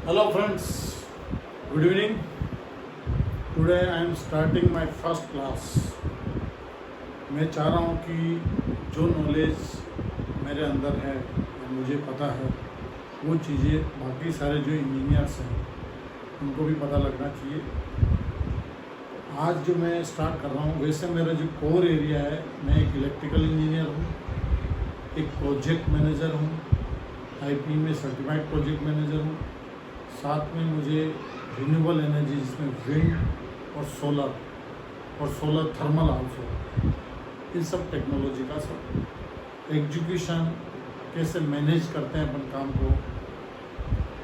Hello friends, good evening. Today I am starting my first class. मैं चाह रहा हूँ कि जो नॉलेज मेरे अंदर है या मुझे पता है वो चीज़ें बाकी सारे जो इंजीनियर्स हैं उनको भी पता लगना चाहिए। आज जो मैं स्टार्ट कर रहा हूँ, वैसे मेरा जो कोर एरिया है, मैं एक इलेक्ट्रिकल इंजीनियर हूँ, एक प्रोजेक्ट मैनेजर हूँ, आईपी में सर्टिफाइड प्रोजेक्ट मैनेजर हूँ। साथ में मुझे रिन्यूएबल एनर्जी जिसमें विंड और सोलर थर्मल आल्सो, इन सब टेक्नोलॉजी का सब एग्जीक्यूशन कैसे मैनेज करते हैं अपन काम को,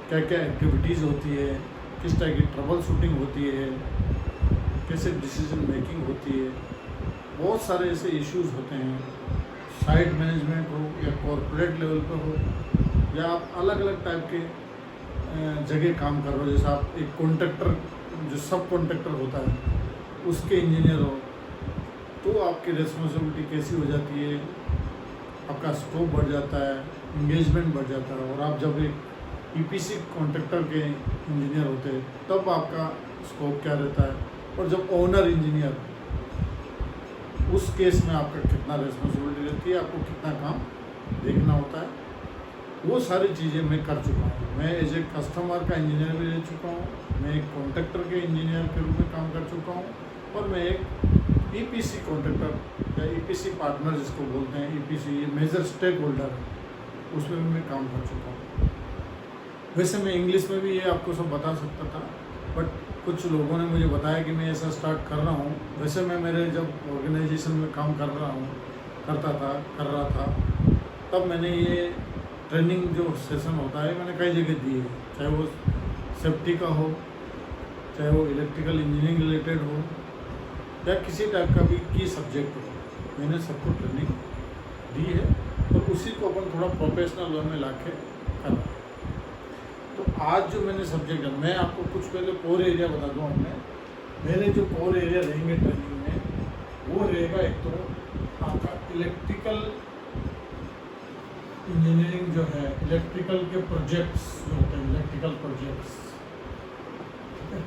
क्या क्या एक्टिविटीज़ होती है, किस टाइप की ट्रबल शूटिंग होती है, कैसे डिसीजन मेकिंग होती है। बहुत सारे ऐसे इश्यूज़ होते हैं, साइट मैनेजमेंट हो या कॉर्पोरेट लेवल पर हो या आप अलग अलग टाइप के जगह काम कर रहे हो। जैसे आप एक कॉन्ट्रैक्टर जो सब कॉन्ट्रैक्टर होता है उसके इंजीनियर हो, तो आपकी रिस्पॉन्सिबिलिटी कैसी हो जाती है, आपका स्कोप बढ़ जाता है, इंगेजमेंट बढ़ जाता है। और आप जब एक ईपीसी कॉन्ट्रैक्टर के इंजीनियर होते हैं तब आपका स्कोप क्या रहता है, और जब ओनर इंजीनियर उस केस में आपका कितना रिस्पॉन्सिबिलिटी रहती है, आपको कितना काम देखना होता है, वो सारी चीज़ें मैं कर चुका हूँ। मैं एज ए कस्टमर का इंजीनियर भी रह चुका हूँ, मैं एक कॉन्ट्रैक्टर के इंजीनियर के रूप में काम कर चुका हूँ, और मैं एक ईपीसी कॉन्ट्रैक्टर या ईपीसी पार्टनर जिसको बोलते हैं, ईपीसी ये मेजर स्टेक होल्डर है, उसमें भी मैं काम कर चुका हूँ। वैसे मैं इंग्लिश में भी ये आपको सब बता सकता था, बट कुछ लोगों ने मुझे बताया कि मैं ऐसा स्टार्ट कर रहा हूँ। वैसे मैं मेरे जब ऑर्गेनाइजेशन में काम कर रहा था तब मैंने ये ट्रेनिंग जो सेशन होता है मैंने कई जगह दी है, चाहे वो सेफ्टी का हो, चाहे वो इलेक्ट्रिकल इंजीनियरिंग रिलेटेड हो या किसी टाइप का भी की सब्जेक्ट हो, मैंने सबको ट्रेनिंग दी है और उसी को अपन थोड़ा प्रोफेशनल वे में ला के कर रहा है। तो आज जो मैंने सब्जेक्ट है, मैं आपको कुछ पहले कोर एरिया बता दूँ। मेरे जो कोर एरिया रहेंगे ट्रेनिंग में वो रहेगा, एक तो आपका इलेक्ट्रिकल इंजीनियरिंग जो है, इलेक्ट्रिकल के प्रोजेक्ट्स जो होते हैं, इलेक्ट्रिकल प्रोजेक्ट्स, ठीक है।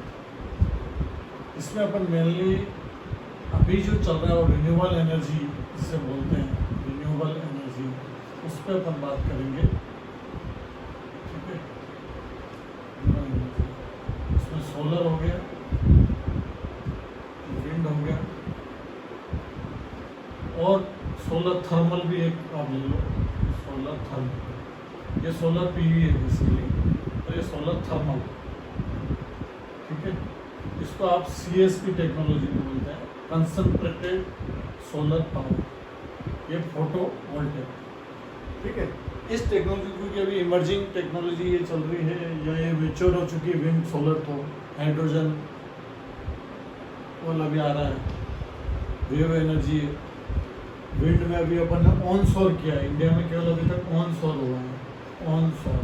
इसमें अपन मेनली अभी जो चल रहा है वो रिन्यूएबल एनर्जी जिसे बोलते हैं, रिन्यूएबल एनर्जी, उस पर अपन बात करेंगे, ठीक है। इसमें सोलर हो गया, विंड हो गया, और सोलर थर्मल भी एक आप ले लो, सोलर थर्मल, ये सोलर पीवी है बेसिकली, और ये सोलर थर्मल, ठीक है। इसको आप सीएसपी टेक्नोलॉजी में बोलते हैं, कंसंट्रेटेड सोलर पावर, ये फोटो वोल्टेक, ठीक है। इस टेक्नोलॉजी क्योंकि अभी इमर्जिंग टेक्नोलॉजी ये चल रही है या ये मेच्योर हो चुकी है। विंड सोलर तो हाइड्रोजन वाला भी आ रहा है, वेव एनर्जी। विंड में अभी अपन ने ऑन शोर किया है, इंडिया में केवल अभी तक ऑन शोर हुआ है, ऑन शोर।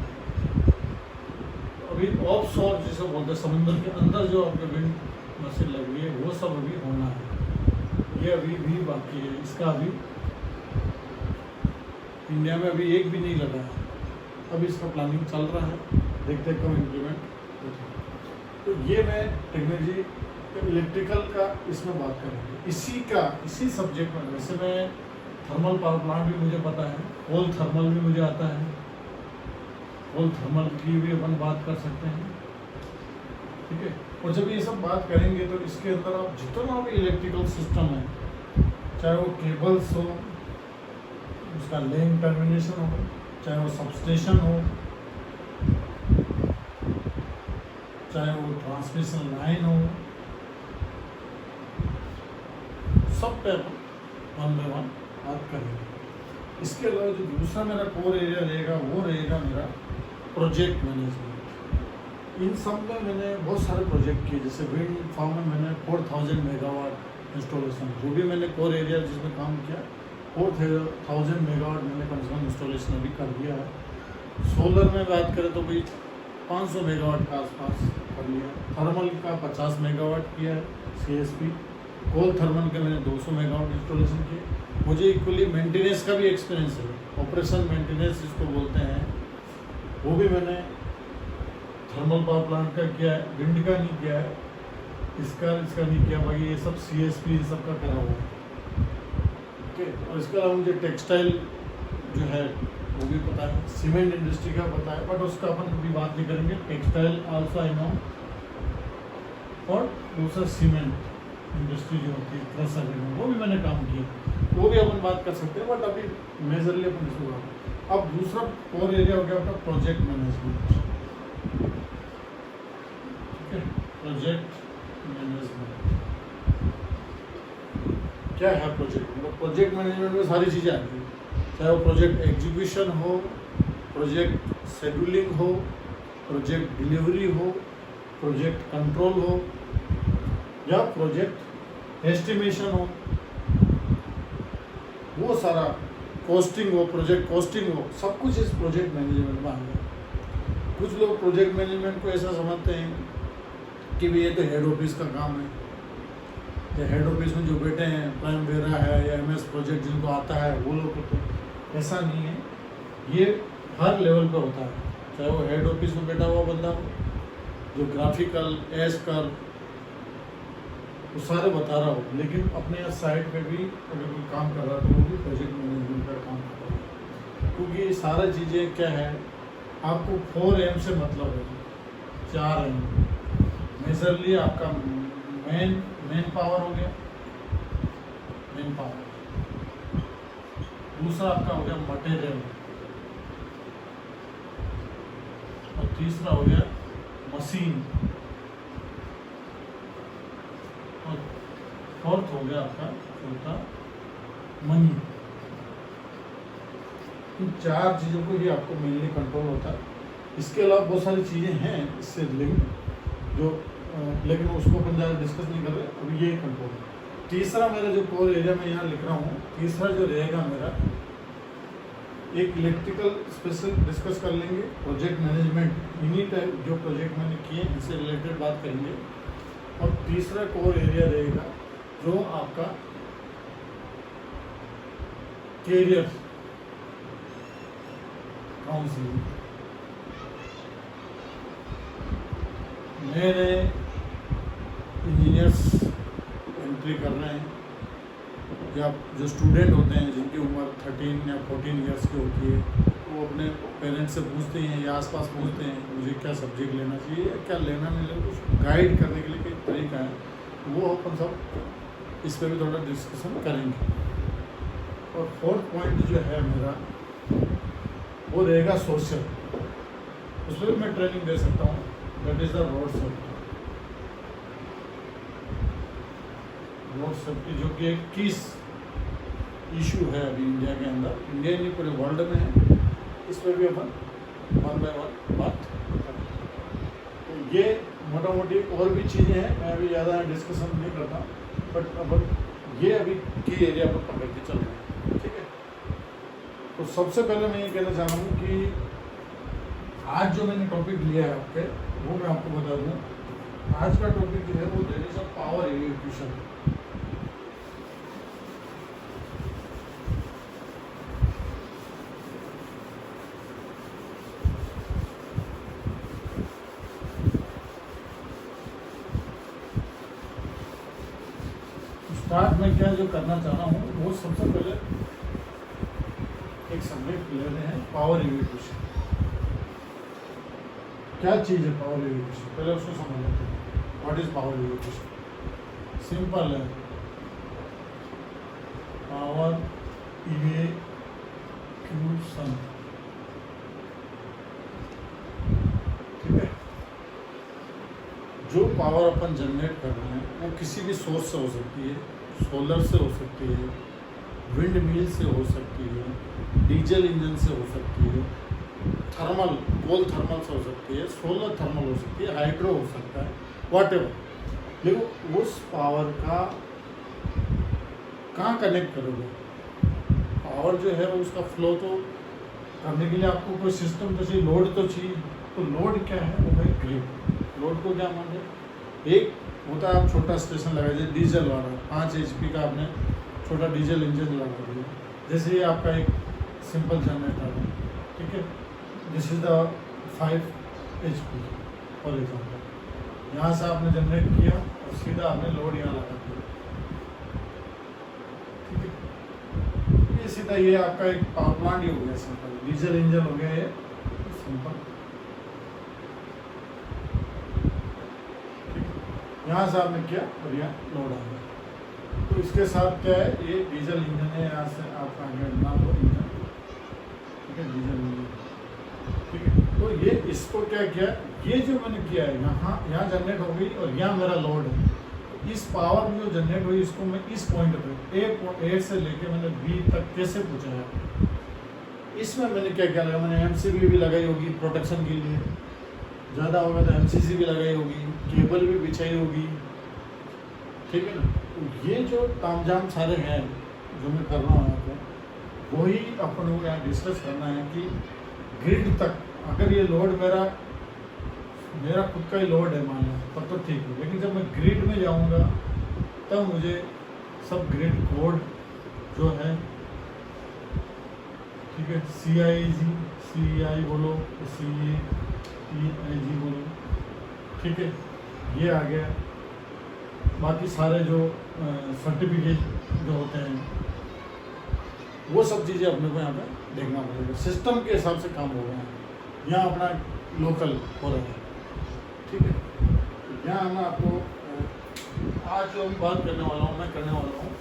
अभी ऑफ शोर जिसे बोलते हैं, समुद्र के अंदर जो आपके विंड मशीन लगी है वो सब अभी होना है, ये अभी भी बाकी है। इसका अभी इंडिया में अभी एक भी नहीं लगा है, अभी इसका प्लानिंग चल रहा है, देखते कब इम्प्लीमेंट होता है। तो ये मैं टेक्नोलॉजी इलेक्ट्रिकल का इसमें बात करेंगे, इसी सब्जेक्ट में। वैसे मैं थर्मल पावर प्लांट भी मुझे पता है, होल थर्मल भी मुझे आता है, होल थर्मल की भी अपन बात कर सकते हैं, ठीक है। और जब ये सब बात करेंगे तो इसके अंदर आप जितना भी इलेक्ट्रिकल सिस्टम है, चाहे वो केबल्स हो, उसका लेन टर्मिनेशन हो, चाहे वो सबस्टेशन हो, चाहे वो ट्रांसमिशन लाइन हो, सब पे वन बाय वन बात करेंगे। इसके अलावा जो दूसरा मेरा कोर एरिया रहेगा वो रहेगा मेरा प्रोजेक्ट मैनेजमेंट। इन सब में मैंने बहुत सारे प्रोजेक्ट किए, जैसे विंड फार्म में मैंने 4000 मेगावाट इंस्टॉलेशन, वो भी मैंने कोर एरिया जिसमें काम किया, 4000 मेगावाट मैंने कम से कम इंस्टॉलेशन अभी कर दिया है। सोलर में बात करें तो भाई 500 मेगावाट के आसपास कर लिया। थर्मल का 50 मेगावाट किया है सीएसपी, कोल थर्मल के मैंने 200 मेगावाट इंस्टॉलेशन किए। मुझे इक्वली मेंटेनेंस का भी एक्सपीरियंस है, ऑपरेशन मेंटेनेंस जिसको बोलते हैं, वो भी मैंने थर्मल पावर प्लांट का किया है, विंड का नहीं किया है, इसका नहीं किया, बाकी ये सब CSP सबका करा हुआ है। ओके, और इसके अलावा मुझे टेक्सटाइल जो है वो भी पता है, सीमेंट इंडस्ट्री का पता है, बट उसका अपन अभी बात नहीं करेंगे। टेक्सटाइल आल्सो आई नो, और दूसरा सीमेंट इंडस्ट्री जो होती है प्रेसर में, वो भी मैंने काम किया, वो भी अपन बात कर सकते हैं, बट अभी मेजरली अपन इसको। अब दूसरा कोर एरिया हो गया आपका प्रोजेक्ट मैनेजमेंट। ठीक है, प्रोजेक्ट मैनेजमेंट क्या है? प्रोजेक्ट मैनेजमेंट में सारी चीज़ें आती हैं, चाहे वो प्रोजेक्ट एग्जीक्यूशन हो, प्रोजेक्ट शेड्यूलिंग हो, प्रोजेक्ट डिलीवरी हो, प्रोजेक्ट कंट्रोल हो, या प्रोजेक्ट एस्टिमेशन हो, वो सारा कॉस्टिंग हो, प्रोजेक्ट कॉस्टिंग हो, सब कुछ इस प्रोजेक्ट मैनेजमेंट में आ गया। कुछ लोग प्रोजेक्ट मैनेजमेंट को ऐसा समझते हैं कि भी ये तो हेड ऑफिस का काम है, या हेड ऑफिस में जो बैठे हैं, प्राइम वेरा है या MS प्रोजेक्ट जिनको आता है वो लोग करते हैं। ऐसा नहीं है, ये हर लेवल पर होता है, चाहे वो हेड ऑफिस में बैठा हुआ बंदा हो, जो ग्राफिकल एज कर वो सारे बता रहा हो, लेकिन अपने यहाँ साइड पे भी अगर कोई काम कर रहा है तो वो भी प्रोजेक्ट मैनेजमेंट का काम कर रहा है। क्योंकि ये सारा चीज़ें क्या है, आपको 4M से मतलब है, 4M मेजरली आपका मेन पावर हो गया, मेन पावर। दूसरा आपका हो गया मटेरियल, और तीसरा हो गया मशीन, और फोर्थ हो गया आपका चौथा मनी। इन 4 चीज़ों को ही आपको मेनली कंट्रोल होता है। इसके अलावा बहुत सारी चीज़ें हैं इससे लिंक जो लेकिन उसको अपन ज़्यादा डिस्कस नहीं कर रहे, अभी ये कंट्रोल। तीसरा मेरा जो कोर एरिया में यहाँ लिख रहा हूँ, तीसरा जो रहेगा मेरा, एक इलेक्ट्रिकल स्पेशल डिस्कस कर लेंगे, प्रोजेक्ट मैनेजमेंट इन्हीं टाइप जो प्रोजेक्ट मैंने किए इनसे रिलेटेड बात करेंगे, और तीसरा कोर एरिया रहेगा जो आपका कैरियर काउंसलिंग। मेरे इंजीनियर्स एंट्री कर रहे हैं, या जो स्टूडेंट होते हैं जिनकी उम्र 13 या 14 ईयर्स की होती है, वो अपने पेरेंट्स से पूछते हैं या आसपास पूछते हैं मुझे क्या सब्जेक्ट लेना चाहिए या क्या लेना नहीं लेना, उसको गाइड करने के लिए एक तरीका है, वो अपन सब इस पर भी थोड़ा डिस्कशन करेंगे। और फोर्थ पॉइंट जो है मेरा वो रहेगा सोशल, उस पर भी मैं ट्रेनिंग दे सकता हूँ, that is the road safety. Road safety जो कि एक किस इशू है अभी इंडिया के अंदर, इंडिया नहीं पूरे वर्ल्ड में है, इस पर भी अपन 1 बाय 1 बात करेंगे। तो ये मोटा मोटी और भी चीज़ें हैं, मैं अभी ज़्यादा डिस्कशन नहीं करता, बट अपन ये अभी की एरिया पर पकड़ के चल रहे हैं। ठीक है, तो सबसे पहले मैं ये कहना चाह रहा हूँ कि आज जो मैंने टॉपिक लिया है आपके, वो मैं आपको बता दूँ। आज का टॉपिक जो है वो there is a power evacuation. Start में क्या जो करना चाह रहा हूँ, वो सबसे पहले एक सब्जेक्ट ले रहे हैं, पावर इवैक्यूएशन। क्या चीज़ है पावर इवैक्यूएशन, पहले उसको समझ लेते हैं। What is power evacuation? Simple है, पावर इवैक्यूएशन ठीक है, जो पावर अपन जनरेट कर रहे हैं वो किसी भी सोर्स से हो सकती है, सोलर से हो सकती है, विंड मिल से हो सकती है, डीजल इंजन से हो सकती है, थर्मल कोल थर्मल से हो सकती है, सोलर थर्मल हो सकती है, हाइड्रो हो सकता है, व्हाटएवर। देखो उस पावर का कहाँ कनेक्ट करोगे? पावर जो है उसका फ्लो तो करने के लिए आपको कोई सिस्टम तो चाहिए, लोड तो चाहिए। तो लोड क्या है? वो भाई ग्रिड। लोड को क्या माने? एक होता है आप छोटा स्टेशन लगा दीजिए डीजल वाला, 5 HP का आपने छोटा डीजल इंजन लगा दिया, जैसे ये आपका एक सिंपल जनरेटर है, ठीक है, this is the 5 HP। For example यहाँ से आपने जनरेट किया और सीधा आपने लोड यहाँ लगा दिया, ठीक है। ये सीधा ये आपका एक पावर प्लांट ही हो गया, सिंपल डीजल इंजन हो गया ये सिंपल, ठीक है। यहाँ से आपने किया और यहाँ लोड आ गया। तो इसके साथ क्या है, ये डीजल इंजन है, यहाँ से आपका गिरना लो इंजन, ठीक है, डीजल इंजन, ठीक है। तो ये इसको क्या किया, ये जो मैंने किया है यहाँ जनरेट हो गई और यहाँ मेरा लोड है। इस पावर में जो जनरेट हुई इसको मैं इस पॉइंट पे ए से लेके मैंने बी तक कैसे पहुँचाया, इसमें मैंने क्या क्या लगा, मैंने एमसीबी भी लगाई होगी प्रोटेक्शन के लिए, ज़्यादा होगा तो एमसीसी भी लगाई होगी, केबल भी बिछाई होगी, ठीक है ना। तो ये जो तामझाम सारे हैं जो मैं कर रहा हूँ यहाँ पे, वही अपन को यहाँ डिस्कस करना है कि ग्रिड तक अगर ये लोड मेरा खुद का ही लोड है मान लो तब तो ठीक है, लेकिन जब मैं ग्रिड में जाऊँगा तब मुझे सब ग्रिड कोड जो है, ठीक है, CI बोलो, CAEIG बोलो, ठीक है, ये आ गया। बाकी सारे जो सर्टिफिकेट जो होते हैं वो सब चीज़ें अपने को यहाँ पे देखना पड़ेगा, सिस्टम के हिसाब से काम हो गया है, यहाँ अपना लोकल हो रहा है, ठीक है। तो यहाँ मैं आपको आज जो बात करने वाला हूँ, मैं करने वाला हूँ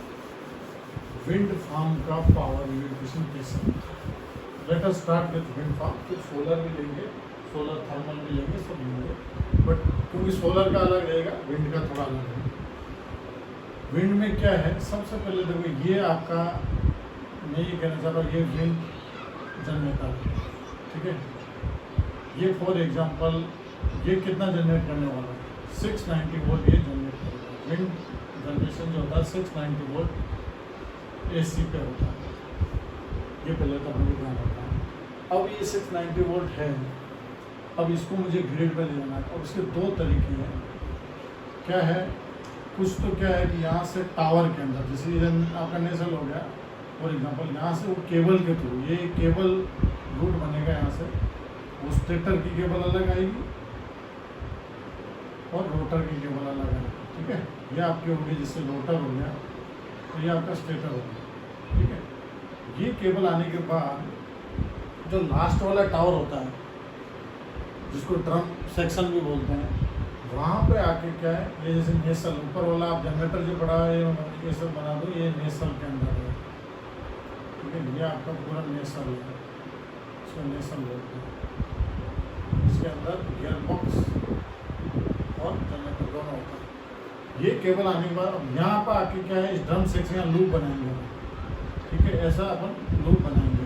विंड फार्म का पावर यूटिलाइजेशन कैसे। Let us start with wind farm, फिर सोलर भी लेंगे, सोलर थर्मल भी लेंगे, सब लेंगे, बट क्योंकि सोलर का अलग रहेगा, विंड का थोड़ा अलग रहेगा। विंड में क्या है, सबसे पहले देखो ये आपका, मैं ये कहना चाह रहा हूँ, ये विंड जनरेटर, ठीक है, ये फॉर एग्जांपल ये कितना जनरेट करने वाला है, 690 वोल्ट ये जनरेट करेगा। विंड जनरेशन जो होता है 690 वोल्ट AC पे होता है, ये पहले तो हमें ध्यान रखना है। अब ये 690 वोल्ट है, अब इसको मुझे ग्रिड पे ले जाना है, और इसके दो तरीके हैं। क्या है, कुछ तो क्या है कि यहाँ से टावर के अंदर, जैसे आपका नेशनल हो गया फॉर एग्जांपल, यहाँ से वो केबल के थ्रू ये केबल रूट बनेगा, यहाँ से वो स्टेटर की केबल अलग आएगी और रोटर की केबल अलग आएगी, ठीक है। ये आपकी होगी, जिससे रोटर हो गया तो ये आपका स्टेटर हो गया, ठीक है। ये केबल आने के बाद जो लास्ट वाला टावर होता है, जिसको ड्रम सेक्शन भी बोलते हैं, वहाँ पे आके क्या है, ये जैसे नेसल ऊपर वाला आप जनरेटर जो पड़ा है ये सब बना दो, ये नेसल के अंदर है, ठीक है। ये आपका पूरा नेसल है, इसको नेसल बोलते हैं। इसके अंदर गियर बॉक्स और जनरेटर दोनों होता है। ये केबल आने के बाद यहाँ पर आके क्या है, इस ड्रम सेक्शन का लूप बनाएंगे, ठीक है, ऐसा अपन लूप बनाएंगे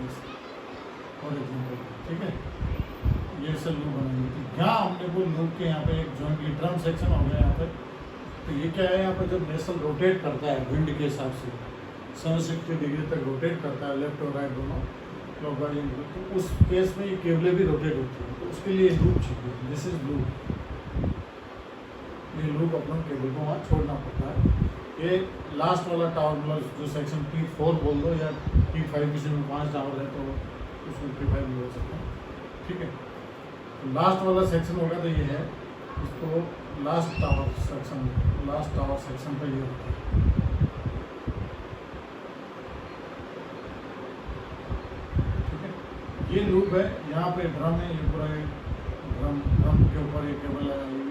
फॉर एग्जाम्पल, ठीक है, ये ऐसा लूप बनाएंगे। तो यहाँ हमने वो लूप के यहाँ पे एक जॉइंट की ड्रम सेक्शन हो गया यहाँ पे, तो ये क्या है, यहाँ पे जब नेसल रोटेट करता है विंड के हिसाब से 760 डिग्री तक रोटेट करता है, लेफ्ट और राइट दोनों, तो उस केस में ये केबलें भी रोटेट होती है, तो उसके लिए लूप चाहिए, दिस इज लूप। ये लूप अपना केबल को वहाँ छोड़ना पड़ता है। ये लास्ट वाला टावर मतलब जो सेक्शन T4 बोल दो या T5, किसी में 5 टावर है तो उसमें T5 भी हो सकता है, ठीक है। तो लास्ट वाला सेक्शन होगा तो ये है, इसको लास्ट टावर सेक्शन पर ये होता है, ठीक है। ये लूप है, यहाँ पे ड्रम है, ये पूरा ड्रम के ऊपर एक केबल लगाई हुई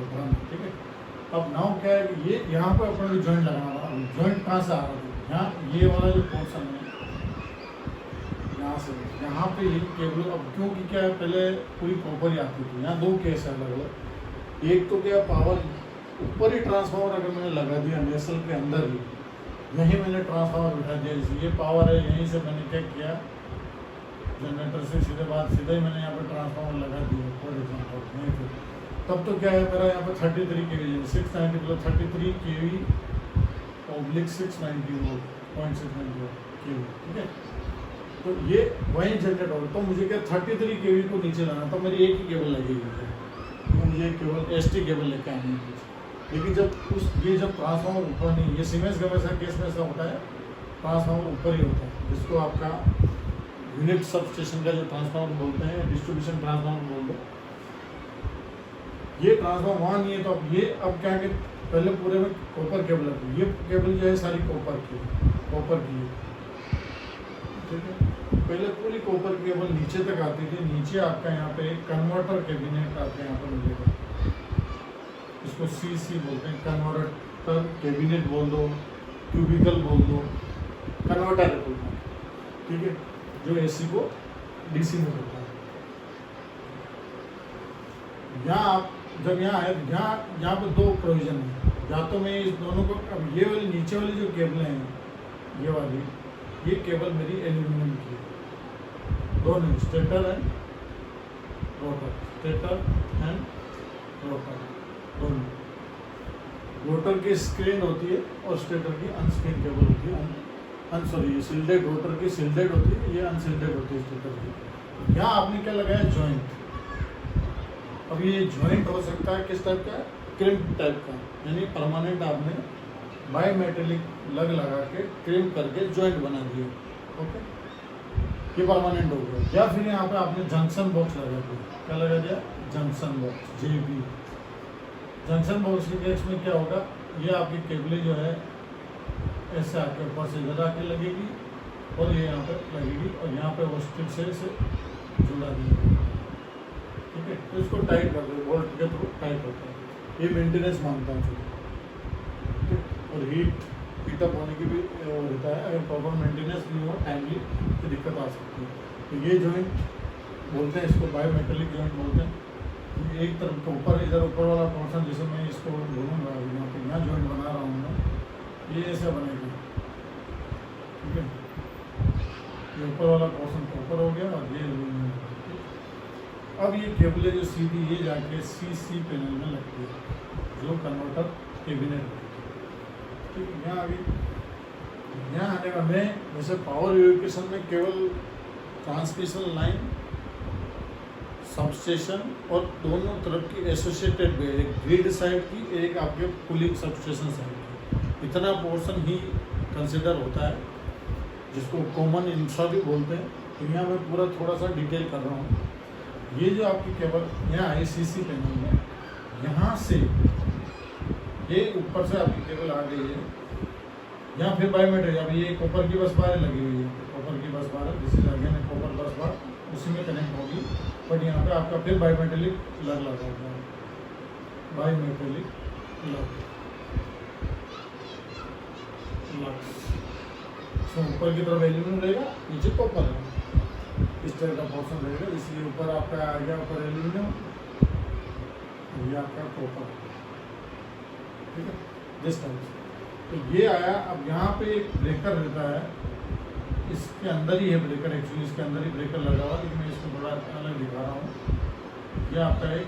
ड्रम, ठीक है। अब नाउ क्या है कि ये यहाँ पर अपना भी जॉइंट लगाना होगा। जॉइंट कहाँ से आ रहा है, यहाँ ये वाला जो पोर्शन है यहाँ से, यहाँ पे ये केबल, अब क्योंकि क्या है पहले पूरी कॉपर ही आती थी, यहाँ दो केस है अलग अलग। एक तो क्या पावर ऊपर ही ट्रांसफार्मर अगर मैंने लगा दिया नेसल के अंदर ही, यहीं मैंने ट्रांसफार्मर बिठा दिया, जैसे ये पावर है, यहीं से मैंने क्या किया, जनरेटर से सीधा ही मैंने यहाँ पर ट्रांसफार्मर लगा दिया फॉर एग्जाम्पल, यहीं पर। तब तो क्या है मेरा यहाँ पर 33 kV 690 मतलब 33 kV ऑब्लिक 690 वोल्ट 0.690 kV, ठीक है। तो ये वहीं जनरेट होगा, तो मुझे क्या 33 kV को नीचे लाना, तो मेरी एक ही केबल लगेगी, तो मुझे केवल ST केबल लेके आनी है। लेकिन जब ट्रांसफार्मर ऊपर नहीं, ये सीमेंस का वैसा केस में ऐसा होता है, ट्रांसफार्मर ऊपर ही होता है, जिसको आपका यूनिट सब स्टेशन का जो ट्रांसफार्मर बोलते हैं, डिस्ट्रीब्यूशन ट्रांसफार्मर बोलते हैं, ये ट्रांसफार्मर वहाँ नहीं है। तो अब क्या कि पहले पूरे में कॉपर केबल लगती है, ये केबल जो है सारी कॉपर की है, ठीक है। पहले पूरी कॉपर की केबल नीचे तक आती थी। नीचे आपका यहाँ पे एक कन्वर्टर कैबिनेट आपका यहाँ पर मिलेगा, इसको सीसी बोलते हैं, कन्वर्टर कैबिनेट बोल दो, क्यूबिकल बोल दो, कन्वर्टर बोल दो, ठीक है, जो एसी को डीसी में होता है। यहाँ आप जब यहाँ आए, यहाँ पे दो प्रोविजन है, या तो मैं इस दोनों को, अब ये वाली नीचे वाली जो केबलें हैं, ये वाली, ये केबल मेरी एल्यूमिनियम की है, दोनों stator and rotor, stator and rotor दोनों। रोटर की स्क्रीन होती है और स्टेटर की अनस्क्रीन केबल होती है, सॉरी सिल्डेड, रोटर की सिल्डेड होती है, ये अनसिल्डेड होती है स्टेटर की। यहाँ आपने क्या लगाया, जॉइंट। अब ये जॉइंट हो सकता है किस टाइप का, क्रिम्प टाइप का, यानी परमानेंट आपने बायोमेटेलिक लगा के क्रिम्प करके जॉइंट बना दिए, ओके, ये परमानेंट हो गया। या फिर यहाँ पे आपने जंक्शन बॉक्स लगा दिया, क्या लगा दिया, जंक्शन बॉक्स, जेबी। जंक्शन बॉक्स के केस में क्या होगा, ये आपकी केबलें जो है ऐसे आपके ऊपर से इधर आके लगेगी और ये यहाँ पर लगेगी और यहाँ पे वो स्ट्रिप से जुड़ा दिया, ठीक है। तो इसको टाइट कर दो, बोल्ट के थ्रू टाइट होता है, ये मेंटेनेंस मांगता है, ठीक है। और हीटअप होने की भी वो रहता है, अगर प्रॉपर मेंटेनेंस नहीं हो टाइमली तो दिक्कत आ सकती है। तो ये जॉइंट बोलते हैं, इसको बायोमेटेलिक जॉइंट बोलते हैं। एक तरफ के ऊपर, इधर ऊपर वाला पोर्शन, जैसे मैं इसको घूमूंगा यहाँ पे, यहाँ जॉइंट बना रहा हूँ मैं, ये ऐसा बनेगा, ठीक है। ये ऊपर वाला पोर्शन ऊपर हो गया और ये एल्यूमिनियम। अब ये केबलें जो सीधी ये जाके सीसी पैनल में लगती है, जो कन्वर्टर कैबिनेट, ठीक है। यहाँ अभी यहाँ आने का मैं वैसे पावर इवेक्यूएशन में केवल ट्रांसमिशन लाइन, सबस्टेशन और दोनों तरफ की एसोसिएटेड भी, एक ग्रिड साइड की, एक आपके कूलिंग सबस्टेशन साइड की, इतना पोर्शन ही कंसिडर होता है, जिसको कॉमन इंफ्रा भी बोलते हैं। तो यहाँ मैं पूरा थोड़ा सा डिटेल कर रहा हूँ। ये जो आपकी केबल यहाँ आई सीसी पैनल में, यहाँ से ये ऊपर से आपकी केबल आ गई है, यहाँ फिर बायोमेट्रिक, अब ये कॉपर की बस बार लगी हुई है, कॉपर की बस बार, दिस इज अगेन कॉपर बस बार, उसी में कनेक्ट होगी। बट यहाँ पे आपका फिर बायोमेट्रिक लगा होगा, बायोमेट्रिक ऊपर की तरफ एल्यूमिनियम रहेगा, नीचे कॉपर है, इस तरह का पोर्शन रहेगा, इसलिए ऊपर आपका आ गया, ऊपर एल्यूमिनियम, ये आपका कॉपर, ठीक है, दिस टाइप। तो ये आया। अब यहाँ पे एक ब्रेकर रहता है, इसके अंदर ही है ब्रेकर, एक्चुअली इसके अंदर ही ब्रेकर लगा हुआ, लेकिन मैं इसको बड़ा अलग दिखा रहा हूँ। ये आपका एक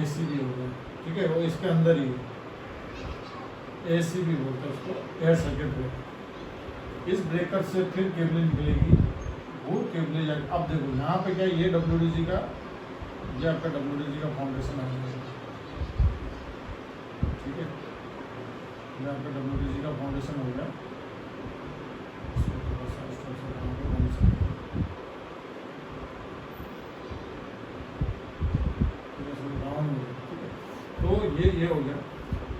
एसीबी होगा, ठीक है, वो इसके अंदर ही है, एसीबी बोलते हैं उसको, एयर सर्किट ब्रेकर। इस ब्रेकर से फिर केबलें निकलेगी, वो केबलें जाके, अब देखो यहाँ पे क्या, ये WDG का, ये आपका WDG का फाउंडेशन आ जाएगा, ठीक है, ये आपका WDG का फाउंडेशन हो गया। तो ये हो गया।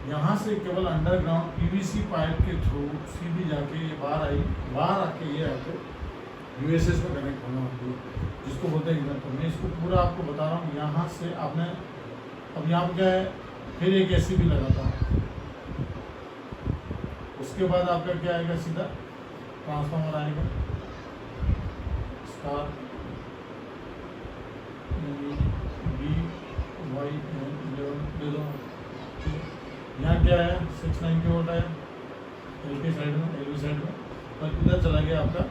यहाँ से केवल अंडरग्राउंड PVC पाइप के थ्रू सीधी जाके ये बाहर आई, बाहर आके ये आके USS में कनेक्ट होना होती है, जिसको बोलते हैं इन्वर्टर। मैं इसको पूरा आपको बता रहा हूँ। यहाँ से आपने, अब यहाँ पर क्या है, फिर एक AC भी लगाता हूँ, उसके बाद आपका क्या आएगा, सीधा ट्रांसफार्मर आएगा, स्टार BY दे दो। यहाँ क्या है, 690 वोल्ट है LP साइड में, LV साइड में, और इधर चला गया आपका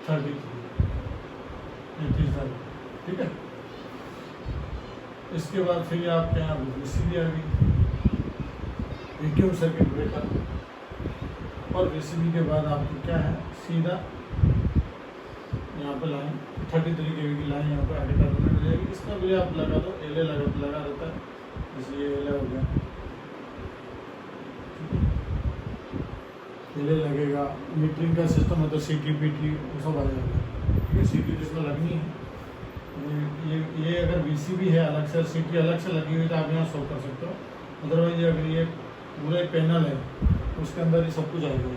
33 साइड, ठीक है। इसके बाद फिर आपके यहाँ VCB आ गई, वैक्यूम सर्किट ब्रेकर, और VCB के बाद आपकी क्या है, सीधा यहाँ पे लाइन 33 kV की लाइन यहाँ पे आगे टर्मिनेट हो जाएगी। इसका भी आप लगा दो, LA लगा रहता है, इसलिए LA हो गया, LA लगेगा। मीटरिंग का सिस्टम है तो CT PT वो सब आ जाएगा। ठीक है, सीटी जिसमें लगनी है ये अगर वीसीबी है अलग से, सीटी अलग से लगी हुई तो आप यहाँ शो कर सकते हो। अदरवाइज अगर ये पूरा पैनल है उसके अंदर ही सब कुछ आएगा,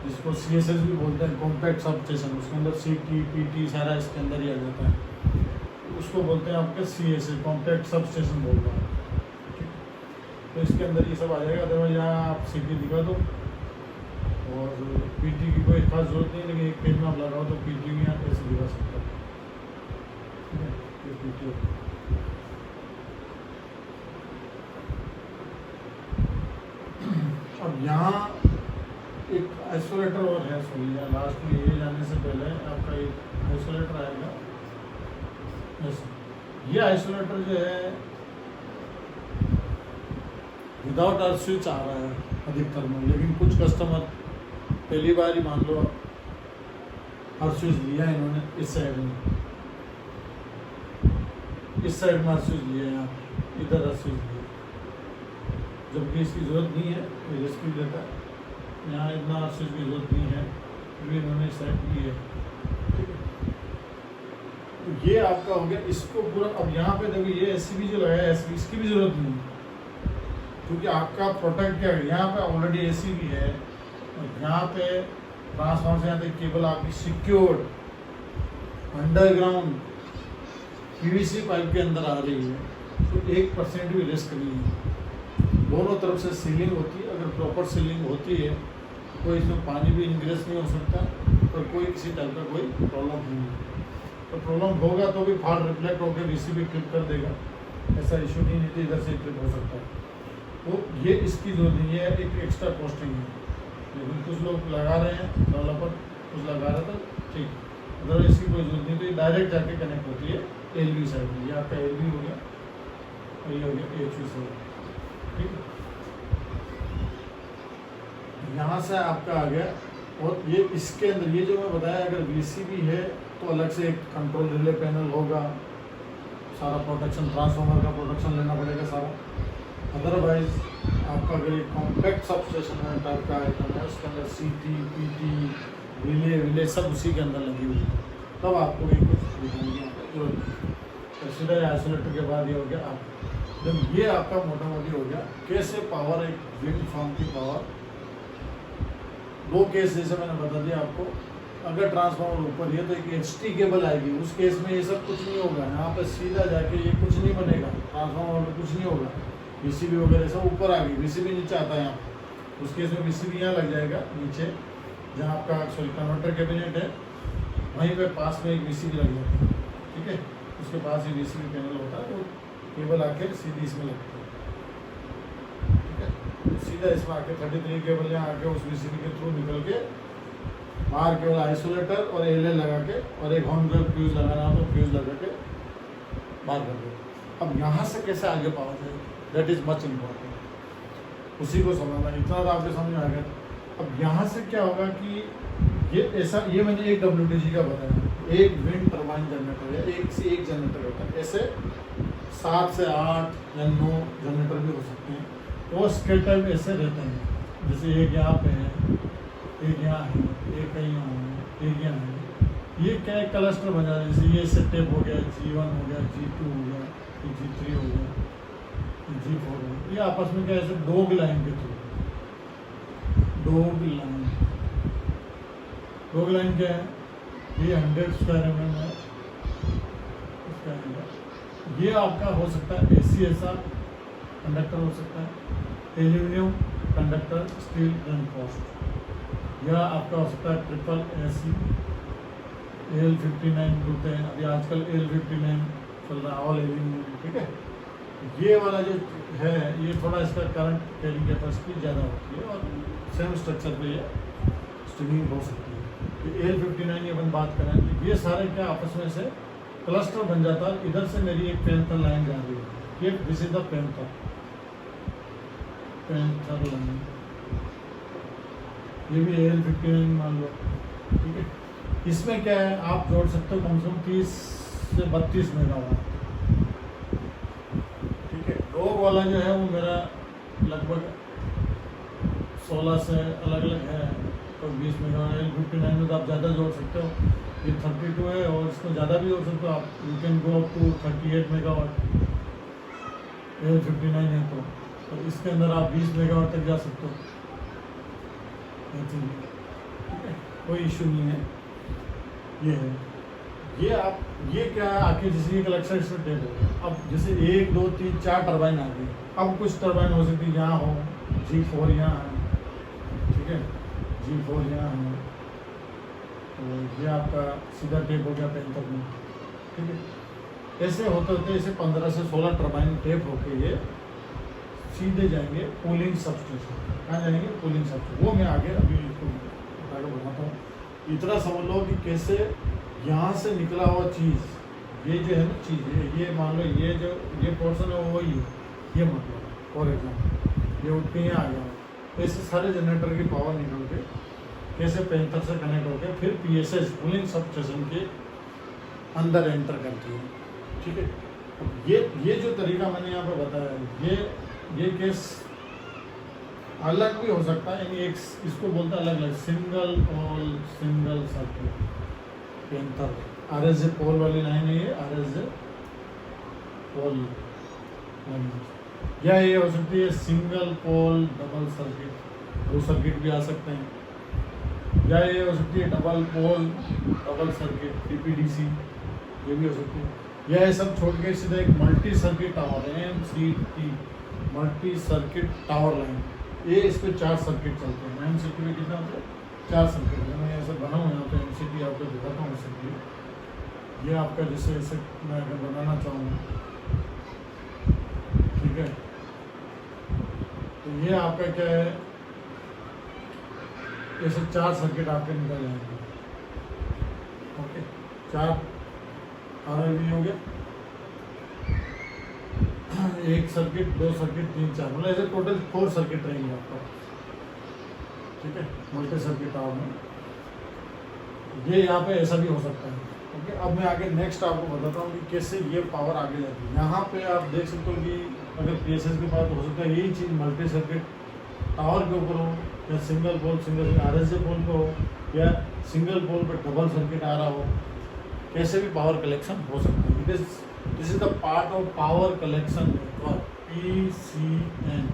जिसको CSS भी बोलते हैं, कॉम्पैक्ट सब स्टेशन। उसके अंदर CT PT सारा इसके अंदर ही आ जाता है, उसको बोलते हैं आपके CSS कॉम्पैक्ट सब स्टेशन बोलते हैं। तो इसके अंदर ये सब आ जाएगा। अदरवाइज यहाँ आप CT दिखा दो और PT की कोई खास जरूरत नहीं, लेकिन एक पेज में आप लगाओ तो PT भी यहाँ ऐसे दिखा सकते हो। ठीक है, ये PT अब यहाँ एक आइसोलेटर और है, सुनिए लास्ट में ये जाने से पहले आपका एक आइसोलेटर आएगा। ये आइसोलेटर जो है विदाउट अर्थ स्विच आ रहा है अधिकतर में, लेकिन कुछ कस्टमर पहली बार ही मान लो अर्थ स्विच लिया है इन्होंने इस साइड में, इस साइड में अर्थ स्विच लिया है, इधर अर्थ स्विच लिया, जबकि इसकी ज़रूरत नहीं है, ये रिस्क भी लेता है। यहाँ इतना अर्थ स्विच की ज़रूरत नहीं है, फिर इन्होंने इस साइड ली है। ठीक है, तो ये आपका हो गया। इसको पूरा अब यहाँ पे देखो ये SCB जो लगाया है इसकी भी ज़रूरत नहीं है, क्योंकि आपका प्रोटेक्ट क्या है, यहाँ पे ऑलरेडी SCB है और यहाँ पे ट्रांसफार्मर से यहाँ तक केबल आपकी सिक्योर्ड अंडरग्राउंड PVC पाइप के अंदर आ रही है, तो 1% भी रिस्क नहीं है। दोनों तरफ से सीलिंग होती है, अगर प्रॉपर सीलिंग होती है तो इसमें पानी भी इंग्रेस नहीं हो सकता और कोई किसी टाइप का कोई प्रॉब्लम नहीं है। तो प्रॉब्लम होगा तो भी फाल्ट रिफ्लेक्ट होकर VCB ट्रिप कर देगा, ऐसा इशू नहीं है, इधर से ट्रिप हो सकता है। तो ये इसकी जो नहीं है एक एक्स्ट्रा कॉस्टिंग है, लेकिन कुछ लोग लगा रहे हैं, डेवलपर कुछ लगा रहा था, ठीक, अगर इसकी कोई जरूरत नहीं, तो ये डायरेक्ट जाके कनेक्ट होती है LV साइड में। ये आपका LV हो गया और ये हो गया HV साइड। ठीक है, यहाँ से आपका आ गया। और ये इसके अंदर ये जो मैं बताया, अगर VCB है तो अलग से एक कंट्रोल रिले पैनल होगा, सारा प्रोटेक्शन ट्रांसफार्मर का प्रोटेक्शन लेना पड़ेगा सारा। अदरवाइज आपका अगर एक कॉम्पैक्ट सब स्टेशन टाइप का आइटम है, उसके अंदर CT PT रिले सब उसी के अंदर लगी हुई है, तब आपको एक कुछ दिखाने की जरूरत है। तो सीधा आइसोलेटर के बाद ये हो गया आप, जब ये आपका मोटा मोटी हो गया कैसे पावर, एक विंड फार्म की पावर। दो केस जैसे मैंने बता दिया आपको, अगर ट्रांसफार्मर ऊपर है तो एक HT केबल आएगी, उस केस में ये सब कुछ नहीं होगा, यहाँ पे सीधा जाके ये कुछ नहीं बनेगा, ट्रांसफार्मर में कुछ नहीं होगा। VCB वगैरह सब ऊपर आ गई, VCB नीचे आता है यहाँ, उस केस में VCB यहाँ लग जाएगा नीचे, जहाँ आपका कन्वर्टर कैबिनेट है वहीं पे पास में एक VCB लग जाता है। ठीक है, उसके पास ही VCB पैनल होता है, वो केबल आके सीधी इसमें लगती है। ठीक है, सीधा इसमें आके 33 केबल यहाँ आके उस VCB के थ्रू निकल के बाहर केवल आइसोलेटर और LL लगा के और एक हॉर्न का फ्यूज लगाना हो तो फ्यूज लगा के बाहर कर दो। अब यहाँ से कैसे आगे पावर जाएगी, दैट इज़ मच इम्पॉर्टेंट, उसी को समझना। इतना तो आपके समझ में आ गया। अब यहाँ से क्या होगा कि ये ऐसा, ये मैंने एक WTG का बताया, एक विंड टर्बाइन जनरेटर है, एक से एक जनरेटर होता है, ऐसे 7 से 8 या 9 जनरेटर भी हो सकते हैं। वो स्केटर में ऐसे रहते हैं, जैसे एक यहाँ पे है, एक यहाँ है, एक कहीं यहाँ है, एक यहाँ है। ये क्या है, क्लस्टर बना है, जैसे ये सेटअप हो गया, G1 हो गया, G2 हो गया, G3 हो गया, G4 हो गया। ये आपस में क्या ऐसे डॉग लाइन के थ्रू, डॉग लाइन क्या है, ये 100 स्क्वायर mm है, ये आपका हो सकता है ACSR कंडक्टर हो सकता है, एल्यूमिनियम कंडक्टर स्टील रेनफोर्स्ड, या आपका हो सकता है ट्रिपल AC AL59 बोलते हैं, अभी आजकल AL59 चल रहा है, ऑल एल्यूमिनियम। ठीक है, ये वाला जो है ये थोड़ा इसका करंट कैरिंग कैपेसिटी ज़्यादा होती है और सेम स्ट्रक्चर पे ये स्ट्रिंगिंग हो सकती है। ये AL59 की अपन बात करें तो ये सारे क्या आपस में से क्लस्टर बन जाता है। इधर से मेरी एक पैंथर लाइन जा रही है, ये this is the panther line, ये भी AL59 मान लो। ठीक है, इसमें क्या है, आप जोड़ सकते हो कम से कम 30 से 32 मेगावाट। ठीक है, डॉग वाला जो है वो मेरा लगभग 16 से अलग अलग है, तो 20 मेगावाट। AL59 में तो आप ज़्यादा जोड़ सकते हो, ये 32 है और इसको ज़्यादा भी हो सकता है, आप you can go up to 38 megawatt. ये 59 है तो इसके अंदर आप 20 मेगावाट तक जा सकते हो। ठीक है, कोई इशू नहीं है। ये है, ये आप ये क्या है आपके जैसे एक इलेक्ट्रिक से टेप हो। अब जैसे 1 2 3 4 टरबाइन आ गई, अब कुछ टरबाइन हो सकती है यहाँ हो, G4 यहाँ है, ठीक है, G4 यहाँ है, तो ये आपका सीधा टेप हो गया पेंटर में। ठीक है, ऐसे होते होते ऐसे 15 से 16 टरबाइन टेप होके ये सीधे जाएंगे कूलिंग सबस्टेशन। कहाँ जाएंगे? Cooling substation. वो मैं आगे अभी इसको आगे बढ़ाता हूँ। इतना समझ लो कि कैसे यहाँ से निकला हुआ चीज़, ये जो है ना चीज़, ये मान लो ये पोर्शन है वो वही है, ये मतलब फॉर एग्जाम्पल ये उठ के यहाँ आ गया, तो ऐसे सारे जनरेटर की पावर निकल के कैसे पेंटर से कनेक्ट होकर फिर PSS कूलिंग सबस्टेशन के अंदर एंटर करती है। ठीक है, अब ये जो तरीका मैंने यहाँ पे बताया, ये केस अलग भी हो सकता है, यानी एक इसको बोलते हैं अलग अलग single pole single circuit painter. RSJ pole वाली लाइन है ये, RSJ पोल लाइन, या ये हो सकती है single pole double circuit, 2 circuit भी आ सकते हैं, या ये हो सकती है double pole double circuit DPDC, ये भी हो सकती है, या ये सब छोड़ के सीधा एक मल्टी सर्किट टावर है MCT multi circuit tower line. ये इस पर 4 सर्किट चलते हैं। MCT में कितना होता है? 4 सर्किट है। मैं ऐसे बना हूँ यहाँ पे MCT आपको दिखाता हूँ। सर्किट ये आपका जैसे ऐसे मैं अगर बनाना चाहूँ, ठीक है, तो ये आपका क्या है, ऐसे 4 सर्किट आपके निकल जाएंगे। ओके, 4 RLV हो गया, 1 सर्किट 2 सर्किट 3 4, मतलब ऐसे टोटल 4 सर्किट रहेंगे आपका। ठीक है, मल्टी सर्किट टावर में ये यहाँ पे ऐसा भी हो सकता है। ओके, अब मैं आगे नेक्स्ट आपको बताता हूँ कि कैसे ये पावर आगे जाती है। यहाँ पे आप देख सकते हो कि अगर PSS के पास हो सकता है यही चीज़ मल्टी सर्किट टावर के ऊपर हो, या सिंगल पोल RSJ पोल पे हो, या सिंगल पोल पे डबल सर्किट आ रहा हो, कैसे भी पावर कलेक्शन हो सकता है। This is the part of power collection network, PCN,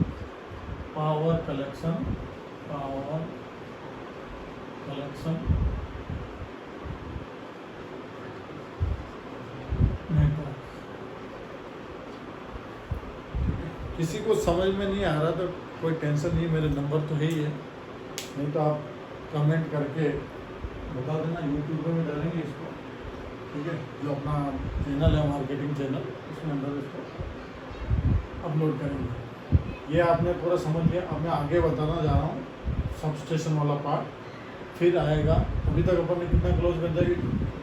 power collection network. किसी को समझ में नहीं आ रहा तो कोई टेंशन नहीं, मेरे नंबर तो है ही है, नहीं तो आप कमेंट करके बता देना, यूट्यूब पे भी डालेंगे इसको। ठीक है, जो अपना चैनल है मार्केटिंग चैनल, उसमें अंदर इसको अपलोड करेंगे। ये आपने पूरा समझ लिया। अब मैं आगे बताना जा रहा हूँ सबस्टेशन वाला पार्ट, फिर आएगा। अभी तक अपन ने कितना क्लोज कर दिया कि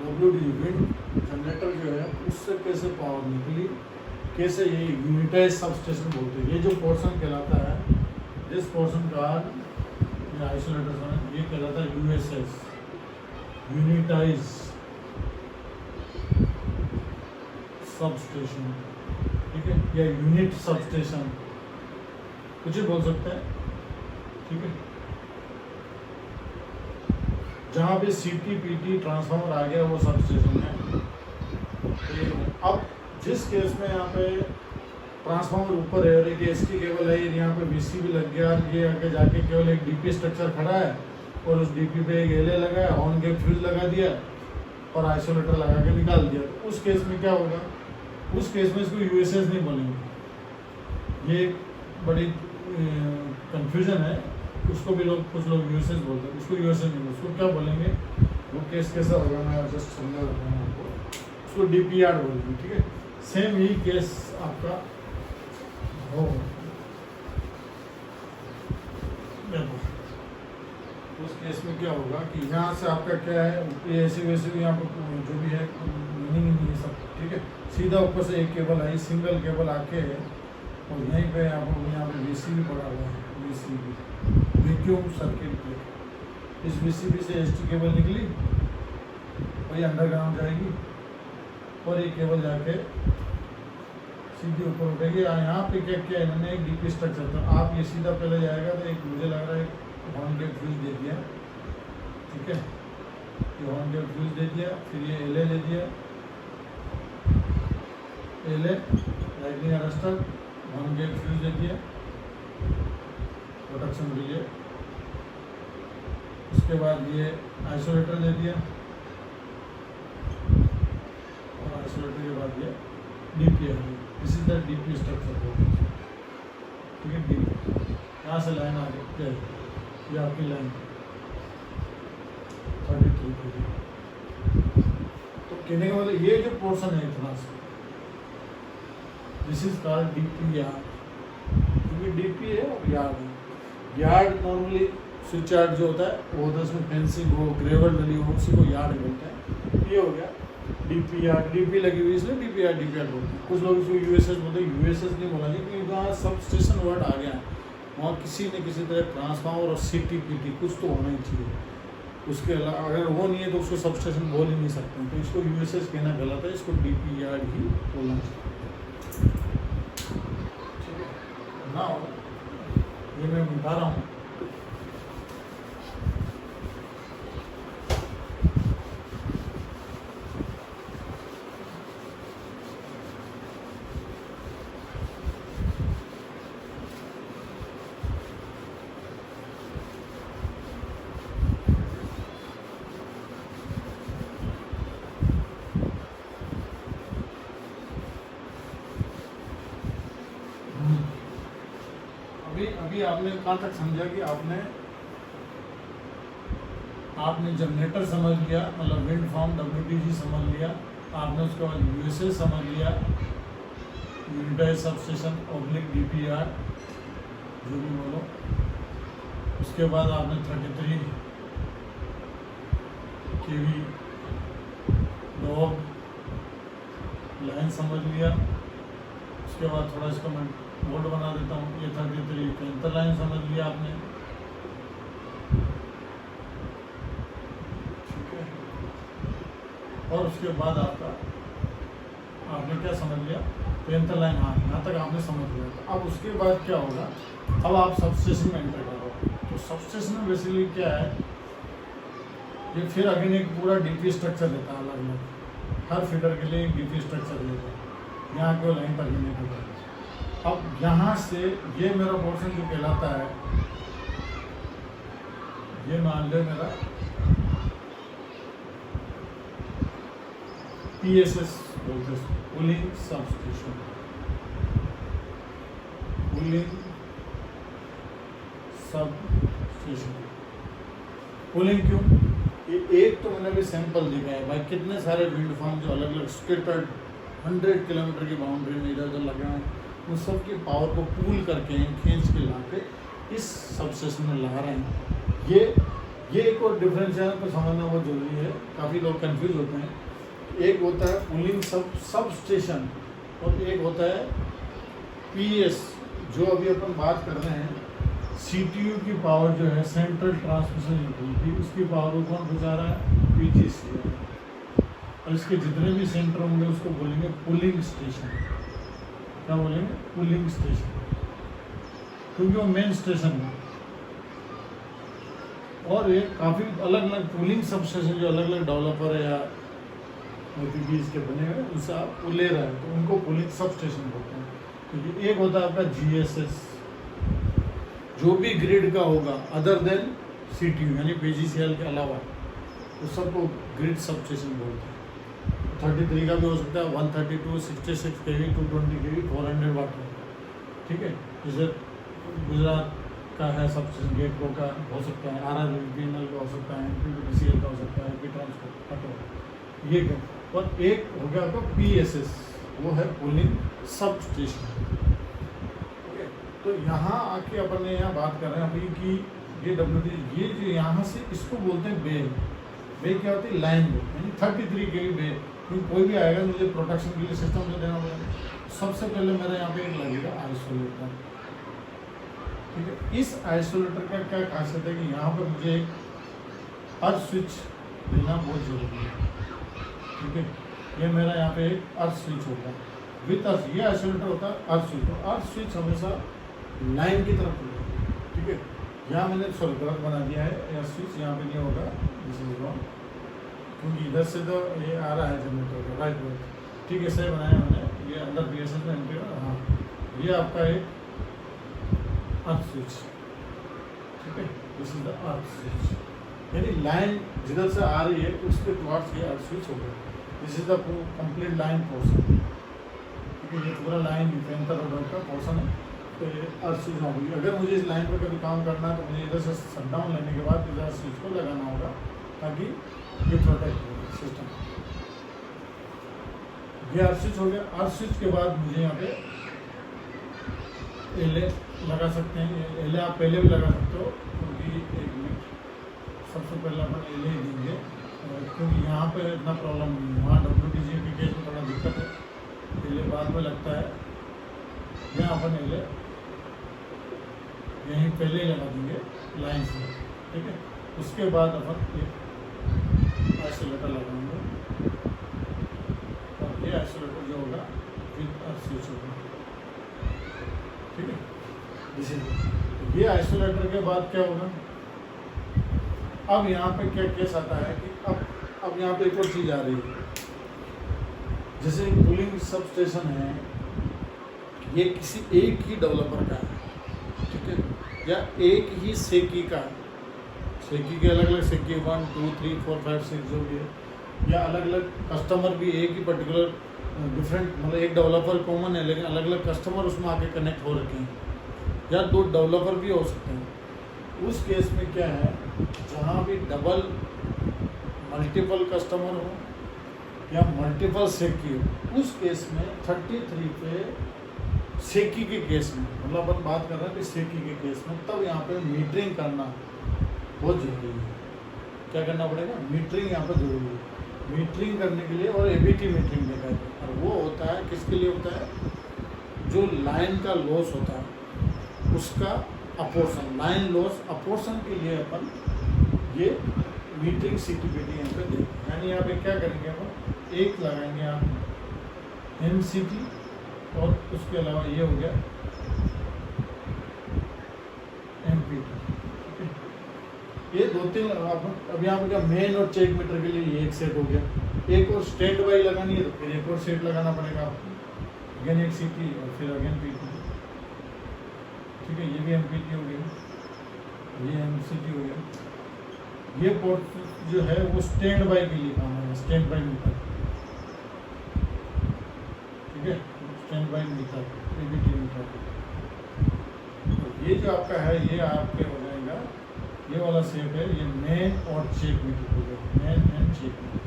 WD विंड जनरेटर जो है उससे कैसे पावर निकली, कैसे ये यूनिटाइज सबस्टेशन बोलते हैं। ये जो पोर्शन कहलाता है, जिस पोर्शन का ये आइसोलेटर ये कहलाता है USS, यूनिटाइज सबस्टेशन। ठीक है, या यूनिट सबस्टेशन, कुछ भी बोल सकते हैं। ठीक है, जहाँ भी CT PT ट्रांसफार्मर आ गया वो सबस्टेशन है। अब जिस केस में यहाँ पे ट्रांसफार्मर ऊपर है और एक ST केबल है, यहाँ पे VCB लग गया, ये आगे जाके केवल एक DP स्ट्रक्चर खड़ा है और उस DP पे एक LA लगा है, ऑन गेट फ्यूज लगा दिया और आइसोलेटर लगा के निकाल दिया, तो उस केस में क्या होगा? उस केस में इसको USS नहीं बोलेंगे। ये बड़ी कंफ्यूजन है, उसको भी कुछ लोग USS बोलते हैं, उसको USS नहीं, उसको क्या बोलेंगे? वो केस कैसा होगा मैं जस्ट समझा रहा हूँ आपको, उसको DPR बोलेंगे। ठीक है, सेम ही केस आपका होगा। उस केस में क्या होगा कि यहाँ से आपका क्या है, ऐसे वैसे भी यहाँ पर जो भी है मीनिंग नहीं सब। ठीक है, सीधा ऊपर से एक केबल आई, सिंगल केबल आके है और यहीं पे आपको यहाँ पे VCB पड़ा हुआ है, VCB वैक्यूम सर्किट ब्रेकर। इस VCB से ST केबल निकली, वही अंडरग्राउंड जाएगी और ये केबल जाके सीधी ऊपर उठेगी। यहाँ पे क्या क्या इन्होंने एक DP स्ट्रक्चर, तो आप ये सीधा पहले जाएगा तो एक मुझे लग रहा है ऑन गेट फ्यूज दे दिया। ठीक है, ये हॉर्न गेट फ्यूज दे दिया, फिर ये एलए ले दिया, LA lightning arrester, horn gate fuse दे दिया, प्रोटेक्शन रिले। उसके बाद ये आइसोलेटर दे दिया, और आइसोलेटर के बाद ये डीपी आ गई। This is the DP structure. ठीक है, डीपी यहाँ से लाइन आ गई, ये आपकी लाइन 33 की। तो कहने का मतलब ये जो पोर्शन है इतना से, this is called DP yard, क्योंकि डीपी है और यार्ड है। यार्ड नॉर्मली स्विच यार्ड जो होता है वो होता है उसमें फेंसिंग हो, ग्रेवल डली हो, उसी को यार्ड बोलते हैं। ये हो गया डीपी यार्ड, डीपी लगी हुई इसलिए डीपी यार्ड बोलते हैं। कुछ लोग इसको यूएसएस बोलते हैं, यूएसएस नहीं बोला जी, क्योंकि वहाँ सब स्टेशन वर्ड आ गया है, वहाँ किसी न किसी तरह ट्रांसफार्मर और सीटीपीटी कुछ तो होना ही चाहिए। उसके अलावा अगर वो नहीं है तो उसको सब स्टेशन बोल ही नहीं सकते, तो इसको यूएसएस कहना गलत है, इसको डीपी यार्ड ही बोलना चाहिए। ठीक है ना, ये मैं बता रहा हूँ। अभी आपने कहाँ तक समझा कि आपने जनरेटर समझ लिया, मतलब विंड फार्म WTG समझ लिया, आपने उसके बाद यूएसएस समझ लिया, यूनिटाइज सबस्टेशन ऑब्लिक डीपीआर जो भी बोलो। उसके बाद आपने 33 kV लॉग लाइन समझ लिया। उसके बाद थोड़ा इसको मैं बोल्ड बना देता हूँ, ये 33 कैंटर लाइन समझ लिया आपने। ठीक है, और उसके बाद आपने क्या समझ लिया, कैंटर लाइन। हाँ, यहाँ तक आपने समझ लिया। तो अब उसके बाद क्या होगा, अब आप सबस्टेशन में एंटर करो। तो सबस्टेशन में बेसिकली क्या है, ये फिर अगेन एक पूरा डीपी स्ट्रक्चर देता है, अलग अलग हर फीडर के लिए एक डीपी स्ट्रक्चर देता है। यहाँ केवल लाइन टर्मिनेट होगा। अब यहाँ से ये मेरा पोर्शन जो कहलाता है, ये मान लो मेरा PSS बोलते हैं, pulling substation. Pulling substation, pulling क्यों? ये एक तो मैंने भी सैंपल देखा है भाई, कितने सारे विंड फार्म जो अलग अलग स्केटर्ड 100 किलोमीटर की बाउंड्री में इधर उधर लगे हैं, उन सब की पावर को पूल करके खींच के ला के इस सबस्टेशन में लगा रहे हैं। ये एक और डिफरेंस है तो समझना बहुत जरूरी है, काफ़ी लोग कंफ्यूज होते हैं। एक होता है पुलिंग सब स्टेशन और एक होता है PS, जो अभी अपन बात कर रहे हैं। CTU की पावर जो है, सेंट्रल ट्रांसमिशन यूनिटी, उसकी पावर को कौन पहुँचा रहा है? PGCL। और इसके जितने भी सेंटर होंगे उसको बोलेंगे पुलिंग स्टेशन। क्या बोलेंगे? पुलिंग स्टेशन, क्योंकि वो मेन स्टेशन है। और ये काफ़ी अलग अलग पुलिंग सब स्टेशन जो अलग अलग डेवलपर है या OPPs के बने हुए, उनसे आप ले रहे हैं तो उनको पुलिंग सब स्टेशन बोलते हैं। क्योंकि एक होता है आपका GSS, जो भी ग्रिड का होगा अदर देन CTU यानी PGCL के अलावा, उस सबको ग्रिड सब स्टेशन बोलते हैं। 33 का भी हो सकता है, 132, 66 kV, 220 kV, 400 वाट का। ठीक है, जैसे गुजरात का है सबस्टेशन, गेटको का हो सकता है, RRBPNL का हो सकता है, MPPCL का हो सकता है, ट्रांसपोर्ट का। ये क्या, और एक हो गया आपका PSS, वो है पुलिंग सब स्टेशन। ओके, तो यहाँ आके अपन ने यहाँ बात कर रहे हैं अभी कि ये WTG, ये जो यहाँ से इसको बोलते हैं बे। बे क्या होती है? लाइन बे, यानी 33 kV बे। क्योंकि कोई भी आएगा मुझे प्रोटेक्शन के लिए सिस्टम से देना पड़ेगा। सबसे पहले मेरा यहाँ पे एक लगेगा आइसोलेटर। ठीक है, इस आइसोलेटर का क्या खासियत है कि यहाँ पर मुझे एक अर्थ स्विच देना बहुत जरूरी है। ठीक है, ये मेरा यहाँ पे एक अर्थ स्विच होगा विथ अर्थ। ये आइसोलेटर होता है अर्थ स्विच, तो अर्थ स्विच हमेशा लाइन की तरफ होगा। ठीक है, यहाँ मैंने गलत बना दिया है, अर्थ स्विच यहाँ पे नहीं होगा, दिस इज रॉन्ग। क्योंकि इधर से तो ये आ रहा है जनरेटर का राइट में, ठीक है, सही बनाया मैंने। ये अंदर BSS में एंट्री, हाँ, ये आपका एक अर्थ स्विच, ठीक है, this is the earth switch, यानी लाइन जिधर से आ रही है उसके टुवर्ड्स ये अर्थ स्विच हो गया। This is the complete line portion, ठीक है, ये पूरा लाइन पेंटर रोड का पोर्शन है, तो ये अर्थ स्विच हो गई। अगर मुझे इस लाइन पर कभी काम करना है तो मुझे इधर से शटडाउन लेने के बाद इधर स्विच को लगाना होगा ताकि ये प्रोटेक्ट हो सिस्टम। ये अर्थ स्विच हो गया। अर्थ स्विच के बाद मुझे यहाँ पे एले लगा सकते हैं, एले आप पहले भी लगा सकते हो, क्योंकि एक मिनट, सबसे पहले अपन एले ही देंगे, क्योंकि यहाँ पे इतना प्रॉब्लम नहीं है, वहाँ WTG के केस में थोड़ा दिक्कत है, एले बाद में लगता है। यहाँ अपन एले यहीं पहले ही लगा देंगे लाइन से, ठीक है। उसके बाद अपन ये आइसोलेटर लगाएंगे, और ये आइसोलेटर जो होगा विद अर्थ स्विच होगा, ठीक है। जैसे ये आइसोलेटर के बाद क्या होगा, अब यहाँ पे क्या केस आता है कि अब यहाँ पे एक और चीज़ आ रही है, जैसे कूलिंग सब स्टेशन है, ये किसी एक ही डेवलपर का है, ठीक है, या एक ही सेकी का है। सेकी के अलग अलग सेकी 1 2 3 4 5 6 जो भी है, या अलग अलग कस्टमर भी एक ही पर्टिकुलर डिफरेंट, मतलब एक डेवलपर कॉमन है लेकिन अलग अलग कस्टमर उसमें आके कनेक्ट हो रखे हैं, या 2 डेवलपर भी हो सकते हैं। उस केस में क्या है, जहाँ भी डबल मल्टीपल कस्टमर हो या मल्टीपल सेकी हो, उस केस में 33 पे सेकी के केस में, मतलब अपन बात कर रहे हैं कि सेकी के केस में, तब यहाँ पे मीटरिंग करना बहुत जरूरी है। क्या करना पड़ेगा, मीटरिंग यहाँ पर जरूरी है। मीटरिंग करने के लिए, और एबीटी मीटरिंग देखा है, और वो होता है किसके लिए होता है, जो लाइन का लॉस होता है उसका अपोर्शन, लाइन लॉस अपोर्शन के लिए अपन ये मीटरिंग CTBT यहाँ पे देखें। यानी यहाँ पे क्या करेंगे, अपन एक लगाएंगे आप MCT, और उसके अलावा ये हो गया MPT, ये 2-3 अब यहाँ पे क्या, मेन और चेक मीटर के लिए ये एक सेट हो गया। एक और स्टैंड बाई लगानी है तो फिर एक और सेट लगाना पड़ेगा आपको, अगेन एक CT और फिर अगेन PT, ठीक है। ये भी MPT हो गया, ये MCT हो गया। ये पोर्ट जो है वो स्टैंड बाई के लिए काम है, स्टैंड बाई मीटर, ठीक है, stand by meter, ABT meter. ये जो आपका है ये आपके हो जाएगा, ये वाला शेप है, ये मेन और चेक मीटर हो गया, मेन एंड चेक मीटर,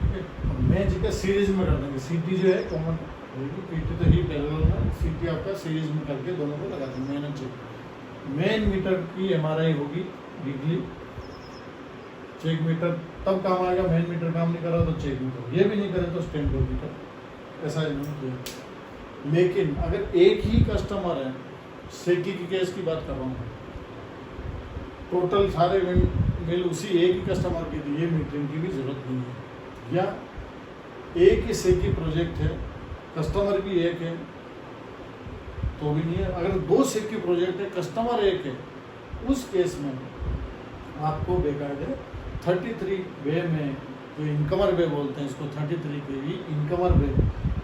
ठीक है। मेन जी का सीरीज में कर देंगे, CT जो है कॉमन, PT तो ही पैरेलल में, CT आपका सीरीज में करके दोनों को लगा देंगे, main and check. Main meter की MRI होगी वीकली, चेक मीटर तब काम आएगा, मेन मीटर काम नहीं कर रहा तो चेक मीटर, ये भी नहीं करे तो स्टैंड बाई मीटर, ऐसा इन्होंने किया। लेकिन अगर एक ही कस्टमर है, सेकी की केस की बात कर रहा हूँ, टोटल सारे बिल उसी एक ही कस्टमर के लिए मीटरिंग की भी जरूरत नहीं है, या एक ही सेकी प्रोजेक्ट है, कस्टमर भी एक है तो भी नहीं है। अगर 2 सेकी प्रोजेक्ट है, कस्टमर एक है, उस केस में आपको बेकायदे 33 वे में, जो इनकमर वे बोलते हैं इसको, 33 kV इनकमर वे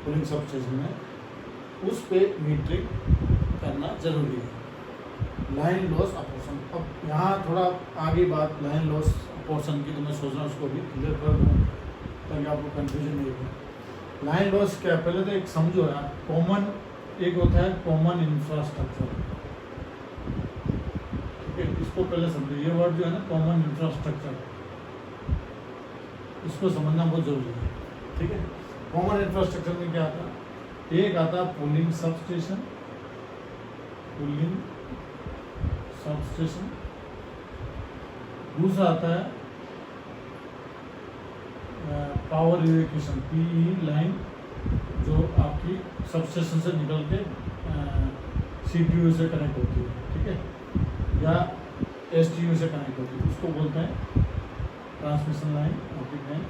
कूलिंग सब स्टेशन में, उस पे मीटरिंग करना जरूरी है। लाइन लॉस अपोर्शन, अब यहाँ थोड़ा आगे बात लाइन लॉस अपोर्शन की, तो मैं सोच रहा हूँ उसको भी क्लियर कर दूँ ताकि आपको कंफ्यूजन नहीं हो। लाइन लॉस क्या, पहले तो एक समझो यार, कॉमन एक होता है कॉमन इंफ्रास्ट्रक्चर, ठीक है, इसको पहले समझो। ये वर्ड जो है ना कॉमन इंफ्रास्ट्रक्चर, इसको समझना बहुत जरूरी है, ठीक है। कॉमन इंफ्रास्ट्रक्चर में क्या आता है, एक आता है pooling sub station, pooling sub station, दूसरा आता है पावर इवेक्यूशन, PE लाइन, जो आपकी सब स्टेशन से निकल के CTU से कनेक्ट होती है, ठीक है, या STU से कनेक्ट होती है, उसको बोलते हैं ट्रांसमिशन लाइन, ऑप्टिक लाइन,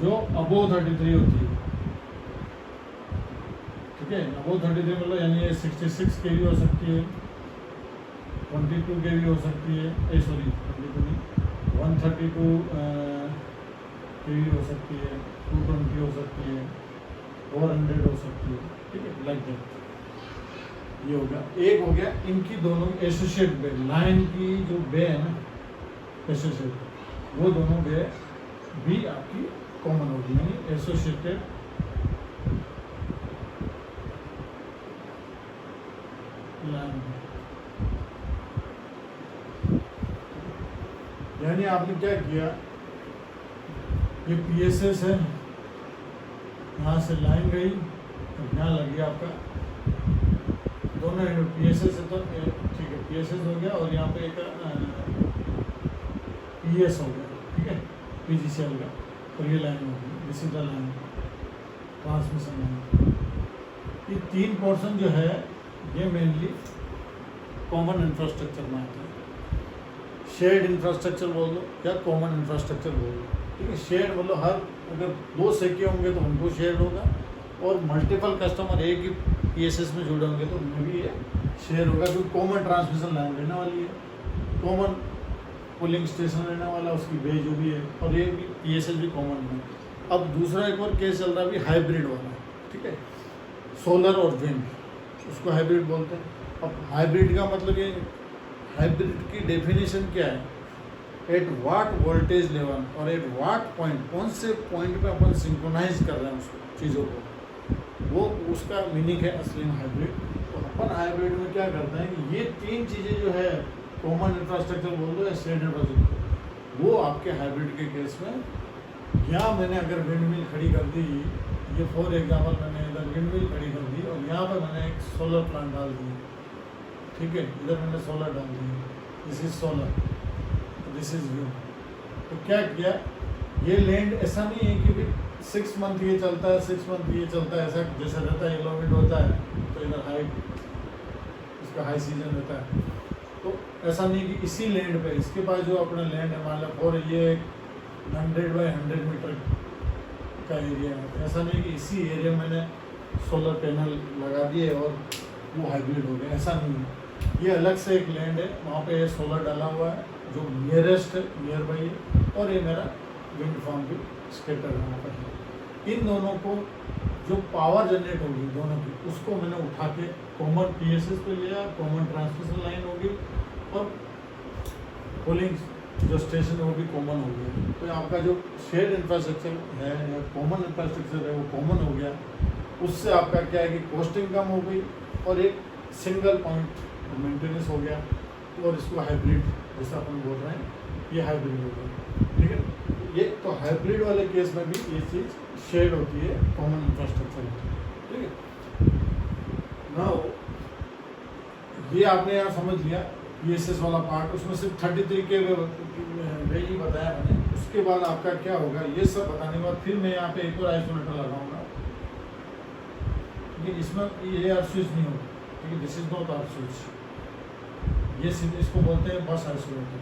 जो अबोव 33 होती है, ठीक ठीक है। अबव 33 मतलब यानी ये 66 kV हो सकती है, 22 kV हो सकती है, सॉरी 22 नहीं, 132 kV हो सकती है, 220 हो सकती है, 400 हो सकती है, ठीक है, लाइक दैट। ये हो गया। एक हो गया इनकी दोनों एसोसिएट बे, लाइन की जो बे है ना एसोसिएट, वो दोनों बे भी आपकी कॉमन होगी, यानी एसोसिएटेड लाइन। यानी आपने क्या किया, ये पीएसएस है, यहाँ से लाइन गई और यहाँ लगी आपका दोनों एंड पीएसएस है, तो ठीक है पीएसएस हो गया और यहाँ पे एक पीएस हो गया, ठीक है, पीजीसीएल का, और ये लाइन होगी, this is the line, transmission line. ये तीन पोर्शन जो है ये मेनली कॉमन इंफ्रास्ट्रक्चर में आते हैं। शेयर्ड इंफ्रास्ट्रक्चर बोल दो या कॉमन इंफ्रास्ट्रक्चर बोल दो, ठीक है। शेयर्ड मतलब हर अगर दो सेके होंगे तो उनको शेयर्ड होगा, और मल्टीपल कस्टमर एक ही पीएसएस में जुड़े होंगे तो उनमें भी ये शेयर होगा, जो कॉमन ट्रांसमिशन लाइन रहने वाली है, कॉमन पुलिंग स्टेशन रहने वाला, उसकी बे जो भी है, और ये भी पीएसएस भी कॉमन है। अब दूसरा एक और केस चल रहा है अभी हाइब्रिड वाला, ठीक है, सोलर और विंड, उसको हाइब्रिड बोलते हैं। अब हाइब्रिड का मतलब ये, हाइब्रिड की डेफिनेशन क्या है, एट वाट वोल्टेज लेवल और एट वाट पॉइंट, कौन से पॉइंट पे अपन सिंक्रोनाइज कर रहे हैं उसको चीज़ों को, वो उसका मीनिंग है असली में हाइब्रिड। तो अपन हाइब्रिड में क्या करते हैं कि ये तीन चीज़ें जो है, कॉमन इंफ्रास्ट्रक्चर बोल दो या शेयर्ड इंफ्रास्ट्रक्चर, वो आपके हाइब्रिड के केस में, यहाँ मैंने अगर विंड मिल खड़ी कर दी, ये फॉर एग्जाम्पल मैंने इधर विंड मिल खड़ी कर दी और यहाँ पे मैंने एक सोलर प्लांट डाल दी, ठीक है, इधर मैंने सोलर डाल दी, this is solar, this is wind. तो क्या किया, ये लैंड ऐसा नहीं है कि भाई 6 मंथ ये चलता है, 6 मंथ ये चलता है, ऐसा जैसा रहता है, येलो विंड होता है तो इधर हाई, इसका हाई सीजन रहता है, तो ऐसा नहीं कि इसी लैंड पे, इसके पास जो अपना लैंड है मान लो, और ये 100 बाई 100 मीटर का एरिया है, ऐसा नहीं कि इसी एरिया में मैंने सोलर पैनल लगा दिए और वो हाइब्रिड हो गया, ऐसा नहीं है। ये अलग से एक लैंड है, वहाँ पे सोलर डाला हुआ है जो नियरेस्ट है, नियर बाई है, और ये मेरा विंड फार्म भी स्केटर वहाँ पर है। इन दोनों को जो पावर जनरेट होगी दोनों की, उसको मैंने उठा के कॉमन पीएसएस पे लिया, कॉमन ट्रांसमिशन लाइन होगी, और पुलिंग जो स्टेशन है वो भी कॉमन हो गया। तो आपका जो शेयर्ड इंफ्रास्ट्रक्चर है या कॉमन इंफ्रास्ट्रक्चर है वो कॉमन हो गया। उससे आपका क्या है कि कॉस्टिंग कम हो गई और एक सिंगल पॉइंट मेंटेनेंस हो गया, और इसको हाइब्रिड जैसा अपन बोल रहे हैं, ये हाइब्रिड हो गया, ठीक है। ये तो हाइब्रिड वाले केस में भी ये चीज़ शेयर्ड होती है, कॉमन इंफ्रास्ट्रक्चर होती है, ठीक है। नाउ ये आपने यहाँ समझ लिया पीएसएस वाला पार्ट, उसमें सिर्फ 33 के वे ही बताया मैंने। उसके बाद आपका क्या होगा, ये सब बताने के बाद फिर मैं यहाँ पे एक और आइसोलेटर लगाऊंगा, क्योंकि इसमें ये आर स्विच नहीं होगा, क्योंकि this is not our switch, ये सिर्फ इसको बोलते हैं बस आइसोलेटर,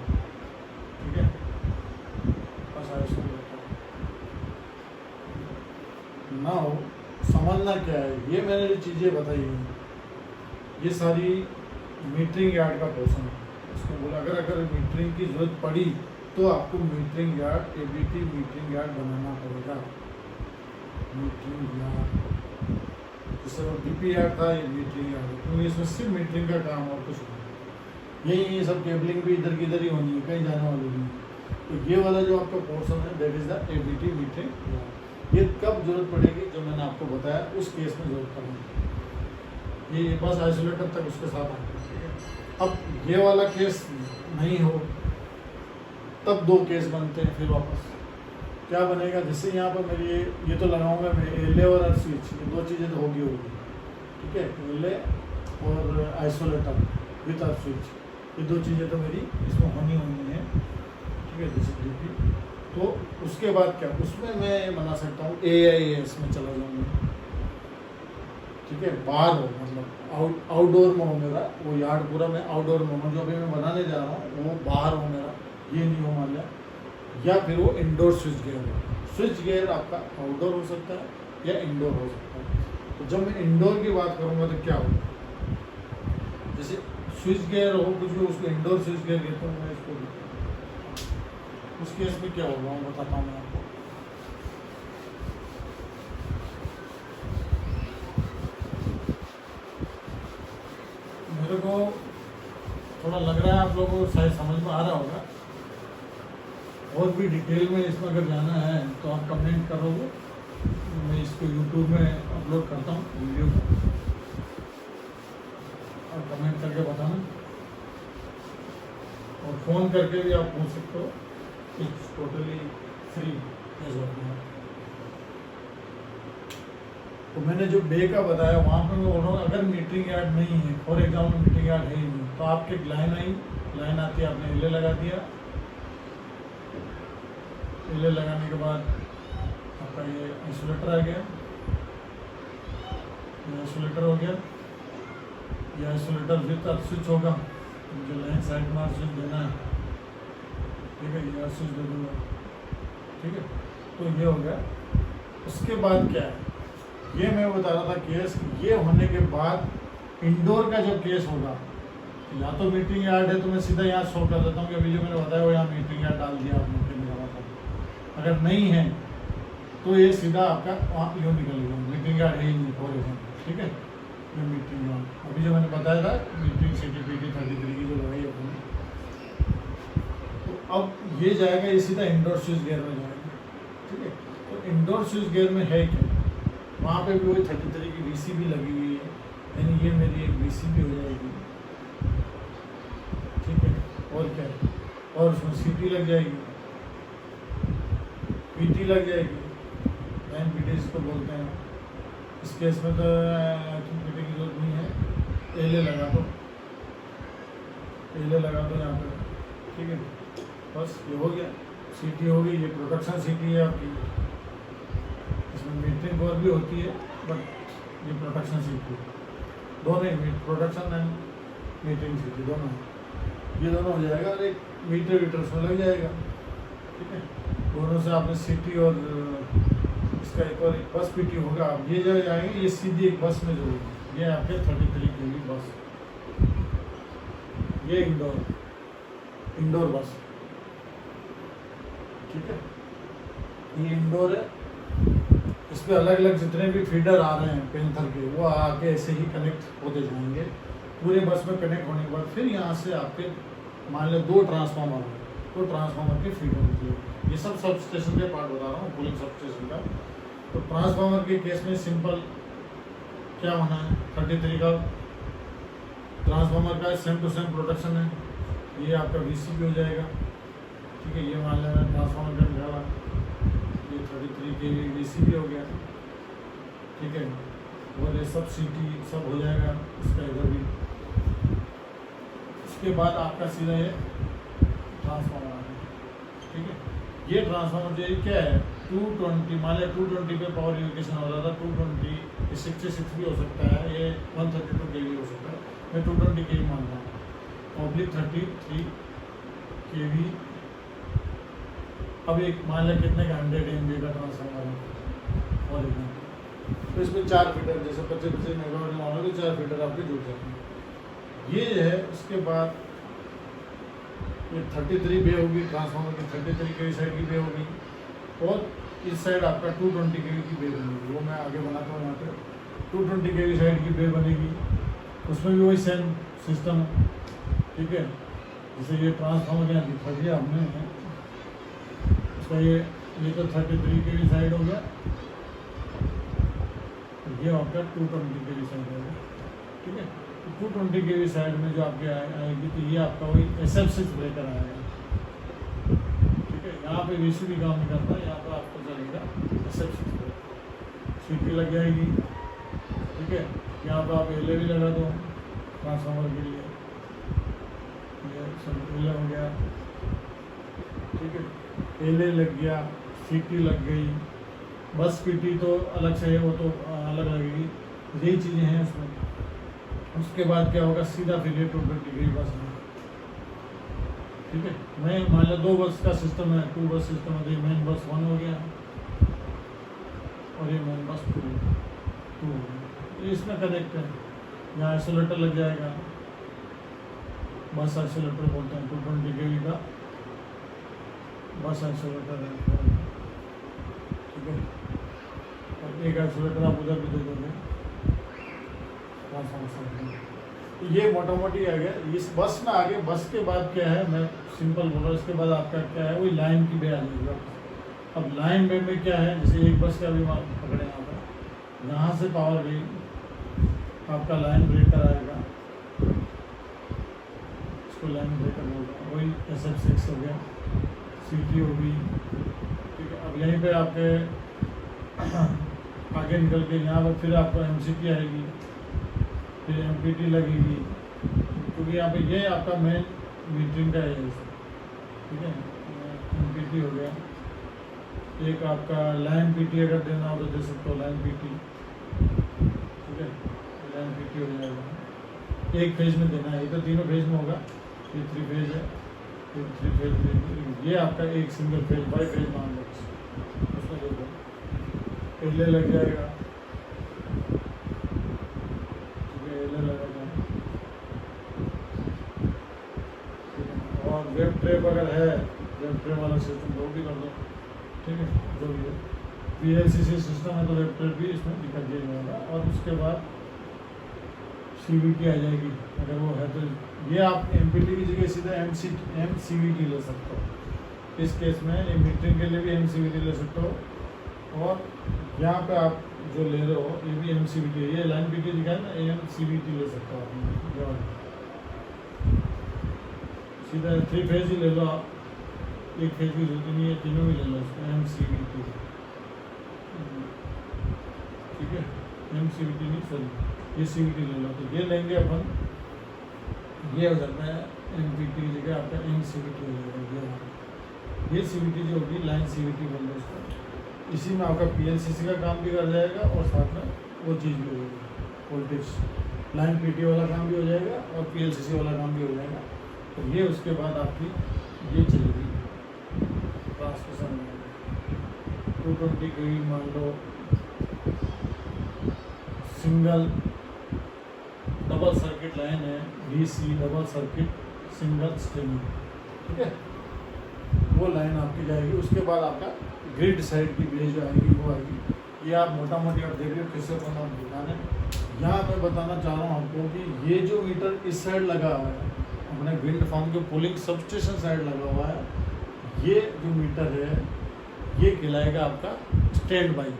ठीक है, बस आइसोलेटर। नाउ समझना क्या है, ये मैंने जो चीज़ें बताई हैं ये सारी मीटरिंग यार्ड का पोर्शन है। इसको बोला अगर मीटरिंग की जरूरत पड़ी तो आपको metering yard, ABT metering yard बनाना पड़ेगा। मीटरिंग यार्ड जैसे वो डीपी यार्ड था, ये मीटरिंग यार्ड है, क्योंकि इसमें सिर्फ मीटरिंग का काम और कुछ नहीं। ये सब केबलिंग भी इधर की इधर ही होनी है, कहीं जाने वाली नहीं। तो ये वाला जो आपका पोर्शन है that is the ABT metering yard. ये कब जरूरत पड़ेगी, जो मैंने आपको बताया उस केस में जरूरत पड़ेगी। ये बस आइसोलेटर तक उसके साथ आएगा। अब ये वाला केस नहीं हो तब दो केस बनते हैं। फिर वापस क्या बनेगा, जैसे यहाँ पर मेरी ये तो लगाऊंगा मैं एले और आर स्विच, ये दो चीज़ें तो होगी, ठीक है, एले और आइसोलेटर विथ आर स्विच, ये दो चीज़ें तो मेरी इसमें होनी है, ठीक है, जैसे डीपी। तो उसके बाद क्या, उसमें मैं ये बना सकता हूँ AIS में चला जाऊँगा, ठीक है, बाहर हो, मतलब आउटडोर में हो मेरा वो यार्ड पूरा, मैं आउटडोर में हूँ, जो अभी मैं बनाने जा रहा हूँ वो बाहर हो मेरा, ये नहीं हो मान लिया। या फिर वो इंडोर स्विच गेयर हो। स्विच गेयर आपका आउटडोर हो सकता है या इंडोर हो सकता है। तो जब मैं इंडोर की बात करूँगा तो क्या होगा, जैसे स्विच गियर हो कुछ भी, उसको इंडोर स्विच गियर कहते हैं। मैं इसको उस केस में क्या होगा मैं बताता हूँ मैं आपको। मेरे को थोड़ा लग रहा है आप लोगों को शायद समझ में आ रहा होगा। और भी डिटेल में इसमें अगर जाना है तो आप कमेंट करोगे, मैं इसको यूट्यूब में अपलोड करता हूँ वीडियो को, और कमेंट करके बताना, और फ़ोन करके भी आप पूछ सकते हो। It's totally free as of now. तो मैंने जो बे का बताया वहाँ पर मैं बोल रहा हूँ, अगर मीटरिंग यार्ड नहीं है, फॉर एग्जाम्पल मीटरिंग यार्ड है ही नहीं, तो आपके लाइन आई, लाइन आती है, आपने रिले लगा दिया, रिले लगाने के बाद आपका ये आइसोलेटर आ गया, ये आइसोलेटर हो गया, ये आइसोलेटर विथ अर्थ स्विच होगा, मुझे लाइन साइड में स्विच देना है, ठीक है, ये स्विच दे दूँगा, ठीक है। तो ये हो गया। उसके बाद क्या है, ये मैं बता रहा था केस, ये होने के बाद इंडोर का जो केस होगा, या तो मीटिंग यार्ड है तो मैं सीधा यहाँ शो कर देता हूँ कि अभी जो मैंने बताया वो यहाँ मीटिंग यार्ड डाल दिया आपने फिर मेरा मतलब। अगर नहीं है तो ये सीधा आपका वहाँ यूँ निकल गया, मीटिंग यार्ड है ही नहीं फॉर एग्जाम्पल, ठीक है। ये मीटिंग यार्ड अभी जो मैंने बताया था मीटिंग CTPT 33 की जो लगाई अपनी, तो अब ये जाएगा, ये सीधा इंडोर स्विच गियर में जाएगा, ठीक है। तो इंडोर स्विच गियर में है क्या, वहाँ पे भी वही 33 की VCB लगी हुई है, यानी ये मेरी एक VCB हो जाएगी, ठीक है। और क्या है, और उसमें CT लग जाएगी, PT लग जाएगी, लाइन PT इसको बोलते हैं। इस केस में तो PT की जरूरत नहीं है, LA लगा दो, LA लगा दो यहाँ पे, ठीक है। बस ये हो गया, CT हो गई, ये प्रोडक्शन CT है आपकी। इसमें मीटरिंग और भी होती है, बट ये प्रोडक्शन CT दोनों ही, प्रोडक्शन एंड मीटरिंग CT दोनों, ये दोनों हो जाएगा, और एक मीटर वीटर उसमें लग जाएगा, ठीक है। दोनों से आपने CT और इसका एक और एक बस PT होगा, आप ये जो जाएंगे ये सीधी एक बस में जोड़ेंगे, ये आपके 33 kV बस, ये इंडोर बस, ठीक है। ये इंडोर है, इस पर अलग अलग जितने भी फीडर आ रहे हैं पेंथर के, वो आके ऐसे ही कनेक्ट होते जाएंगे पूरे बस में। कनेक्ट होने के बाद फिर यहाँ से आपके मान लो 2 ट्रांसफार्मर हैं, तो ट्रांसफार्मर की फीडर होती है। ये सब स्टेशन के पार्ट बता रहा हूँ, कूलिंग सब स्टेशन का। तो ट्रांसफार्मर के केस में सिंपल क्या होना है, 33 का ट्रांसफार्मर का सेम टू सेम प्रोडक्शन है, ये आपका VCB हो जाएगा, ठीक है। ये मान लेना ट्रांसफार्मर का निकाला, ये 33 kV VCB हो गया, ठीक है। और ये सब CT सब हो जाएगा इसका इधर भी। उसके बाद आपका सीधा ये ट्रांसफार्मर आ गया, ठीक है। ये ट्रांसफार्मर जो क्या है 220, मान लिया 220 पे पावर इन्वोकेशन हो रहा था, 220 66 भी हो सकता है, ये 132 kV हो सकता है, मैं 220 kV मानता हूँ, ऑब्लिक 33 kV। अब एक मान लिया कितने का 100 MVA का ट्रांसफार्मर है, और तो इसमें 4 फीडर, जैसे 25 मेगावाट मानो तो 4 फीडर आपके जुड़ जाते हैं। ये है, उसके बाद ये 33 बे होगी ट्रांसफार्मर की, 33 kV साइड की बे होगी, और इस साइड आपका 220 kV की बे बनेगी, वो मैं आगे बनाता हूँ। यहाँ पे 220 kV साइड की बे बनेगी, उसमें भी वही सेम सिस्टम है, ठीक है। जैसे ये ट्रांसफार्मर यहाँ दिखा दिया हमने, उसका ये तो 33 kV साइड हो गया, ये आपका 220 kV साइड होगा, ठीक है। 220 kV साइड में जो आपके आएगी, तो ये आपका वही SF6 ब्रेकर आएगा, ठीक है। यहाँ पे VCB काम नहीं करता, यहाँ पर आपको चलेगा SF6 ब्रेकर, CT लग जाएगी, ठीक है। यहाँ पर आप LA भी लगा दो ट्रांसफार्मर के लिए, ये सब LA हो गया, ठीक है। LA लग गया, CT लग गई, बस PT तो अलग से है, वो तो अलग लगेगी, यही चीज़ें हैं उसमें। उसके बाद क्या होगा, सीधा फिर ये 220 kV बस है, ठीक है। मैं मान लो 2 बस का सिस्टम है, 2 बस सिस्टम है, ये मेन बस 1 हो गया, और ये मेन बस 2 हो गया। ये इसमें कनेक्ट है। यहाँ आइसोलेटर लग जाएगा, बस आइसोलेटर बोलते हैं, 220 kV का बस आइसोलेटर है, ठीक है। और एक आइसोलेटर आप उधर भी दे दोगे। तो ये मोटा मोटी आ गया इस बस में। आगे बस के बाद क्या है, मैं सिंपल बोल रहा हूँ। इसके बाद आपका क्या है, वही लाइन की बे आ जाएगी। अब लाइन बे में क्या है, जैसे एक बस का भी पकड़े यहाँ से पावर गई, आपका लाइन ब्रेकर आएगा, इसको लाइन ब्रेकर बोलते हैं। वही SF6 हो गया, CT होगी, ठीक है। अब यहीं पे आपके आगे निकल के यहाँ पर फिर आपको MCT आएगी, फिर MPT लगेगी, क्योंकि यहाँ पे ये आपका मेन मीटरिंग का है, ठीक है। MPT हो गया। एक आपका लाइन PT अगर देना हो तो दे सकते हो, लाइन PT, ठीक है। लाइन PT हो जाएगा। एक फेज में देना है, ये तो तीनों फेज में होगा। ये 3 फेज है, फिर 3 फेज। ये आपका एक सिंगल फेज, बाई फेज मान लो, उसमें दे दो, पहले लग जाएगा, ठीक है। पहले लगेगा। और वेब ट्रैप अगर है, वेब ट्रैप वाला सिस्टम वो भी कर दो, ठीक है। जो भी है PLCC सिस्टम है तो वेब ट्रैप भी इसमें दिखा दिया जाएगा। और उसके बाद CVT आ जाएगी अगर वो है तो। ये आप MPT की जगह सीधा MCVT ले सकते हो। इस केस में मीटरिंग के लिए भी MCVT ले सकते हो। और यहाँ पे आप जो ले रहे हो ये भी MCVT है। ये लाइन PT दिखा है ना, MCVT ले सकते हो आप। सीधा 3 फेज ही ले लो आप, एक फेज की जरूरत नहीं है, तीनों भी ले लो उसको MCVT, ठीक है। MCVT नहीं, सॉरी ये CVT ले लो। तो ये लेंगे अपन, ये हो जाता है MPT की जगह आपका MCVT हो जाएगा। ये CVT जो होगी लाइन CVT बोल दो उसको। इसी में आपका PLCC का काम भी कर जाएगा और साथ में वो चीज़ भी हो जाएगी, वोल्टेज लाइन PT वाला काम भी हो जाएगा और PLCC वाला काम भी हो जाएगा। तो ये उसके बाद आपकी ये चलेगी ट्रांसमिशन में 220 kV मान लो, सिंगल डबल सर्किट लाइन है, DC double circuit single string, ठीक है। वो लाइन आपकी जाएगी। उसके बाद आपका ग्रिड साइड की बेस जो आएगी वो आएगी। ये आप मोटा मोटी आप देख रहे हो किससे अपन आप दिखाने। यहाँ मैं बताना चाह रहा हूँ आपको कि ये जो मीटर इस साइड लगा हुआ है, अपने विंड फार्म के पुलिंग सबस्टेशन साइड लगा हुआ है, ये जो मीटर है ये कहलाएगा आपका स्टैंड बाई।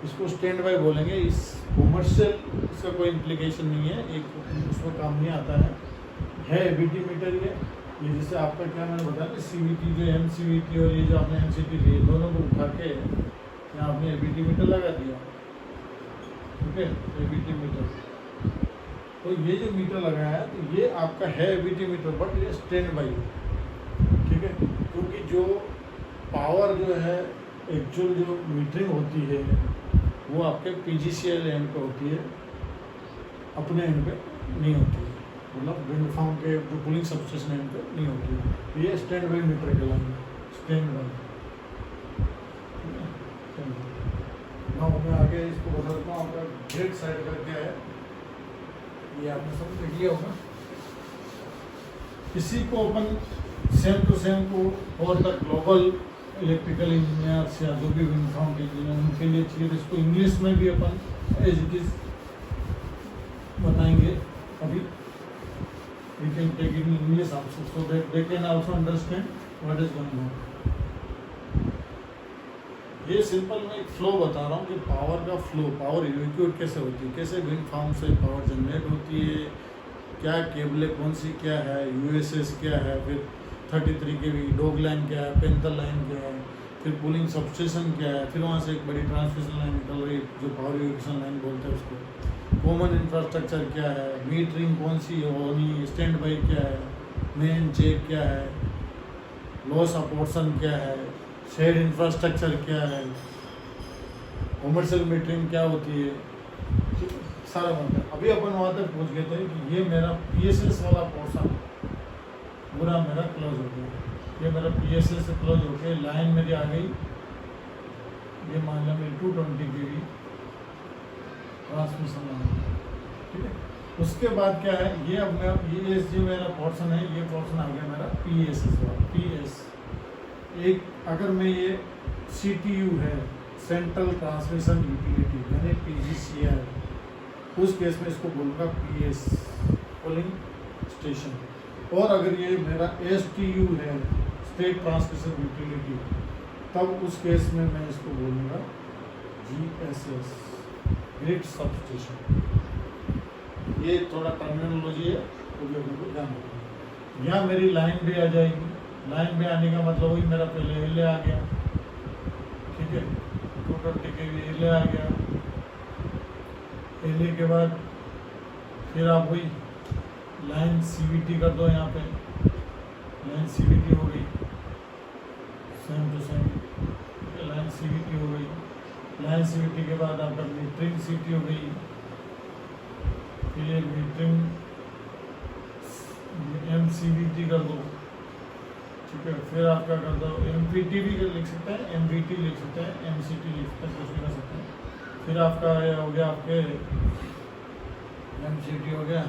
इसको स्टैंड बाई बोलेंगे। इस कॉमर्शियल इसका कोई इम्प्लीकेशन नहीं है, एक उसमें काम नहीं आता है ABT मीटर ये जैसे आपका क्या मैंने बताया कि CVT जो MCVT और ये जो आपने MCT लिए, दोनों को उठा के यहाँ आपने ABT मीटर लगा दिया, ठीक है। ABT मीटर, तो ये जो मीटर लगाया है तो ये आपका है ABT मीटर, बट ये स्टैंड बाई, ठीक है। क्योंकि जो पावर जो है एक्चुअल जो मीटरिंग होती है वो आपके PGCIL एंड पे होती है, अपने एंड पे नहीं होती है, मतलब विंड फार्म के जो पुलिंग सबस्टेशन एंड पे नहीं होती है। तो ये स्टैंड बाई मीटर कहलाएंगे, स्टैंड बाई। ना मैं आगे इसको बता देता हूँ। आपका ग्रिड साइड का क्या है ये आपने समझ लिया होगा। इसी को अपन सेम टू सेम को और द ग्लोबल इलेक्ट्रिकल इंजीनियर्स या जो भी विंड फार्म के इंजीनियर उनके लिए चाहिए, तो इसको इंग्लिश में भी अपन एज इट इज बताएंगे अभी। We can take it in English also so that they can also understand what is going on. ये सिंपल मैं एक फ्लो बता रहा हूँ कि पावर का फ्लो, पावर इवैक्यूएट कैसे होती है, कैसे विंड फार्म से पावर जनरेट होती है, क्या केबलें कौन सी क्या है, USS क्या है, फिर 33 kV डॉग लाइन क्या है, पेंथर लाइन क्या है, फिर पुलिंग सबस्टेशन क्या है, फिर वहाँ से एक बड़ी ट्रांसमिशन लाइन निकल रही जो पावर इवैक्यूएशन लाइन बोलते हैं उसको, कॉमन इंफ्रास्ट्रक्चर क्या है, मीटरिंग कौन सी होनी, स्टैंड बाई क्या है, मेन चेक क्या है, लॉस अपोर्शन क्या है, शेड इंफ्रास्ट्रक्चर क्या है, कॉमर्शियल मीटरिंग क्या होती है, ठीक है, सारा मतलब। अभी अपन वहाँ तक पहुँच गए थे कि ये मेरा PSS वाला पोर्शन पूरा मेरा क्लोज हो गया। ये मेरा PSS से क्लोज हो गया, लाइन मेरी आ गई। ये मान लो मेरी 220 kV ट्रांसमिशन लाइन, ठीक है। उसके बाद क्या है, ये अब मैं ये जो मेरा पोर्शन है, ये पोर्शन आ गया मेरा पीएस। एक अगर मैं ये सीटीयू है, सेंट्रल ट्रांसमिशन यूटिलिटी, यानी पीजीसीआर, उस केस में इसको बोलूँगा पीएस, पोलिंग स्टेशन। और अगर ये मेरा एसटीयू है, स्टेट ट्रांसमिशन यूटिलिटी, तब उस केस में मैं इसको बोलूँगा जीएसएस, ग्रिड सबस्टेशन। ये थोड़ा टर्मिनोलॉजी है, तो भी अपने को ध्यान रखना। यहाँ मेरी लाइन भी आ जाएगी। लाइन में आने का मतलब वही मेरा पहले एल आ गया, ठीक है, 220 kV एल आ गया। एल के बाद फिर आप वही लाइन सीवीटी कर दो, यहाँ पे लाइन सीवीटी हो गई, same to same, line CVT हो गई। लाइन सीवीटी के बाद आपका मीटरिंग सीटी हो गई, फिर ये मीटरिंग एमसीवीटी कर दो, ठीक है। फिर आप क्या कर दो, एमपीटी भी लिख सकते हैं, एमवीटी लिख सकते हैं, एमसीटी लिख सकते हैं, कुछ भी कर सकते हैं। फिर आपका ये हो गया, आपके एमसीटी हो गया,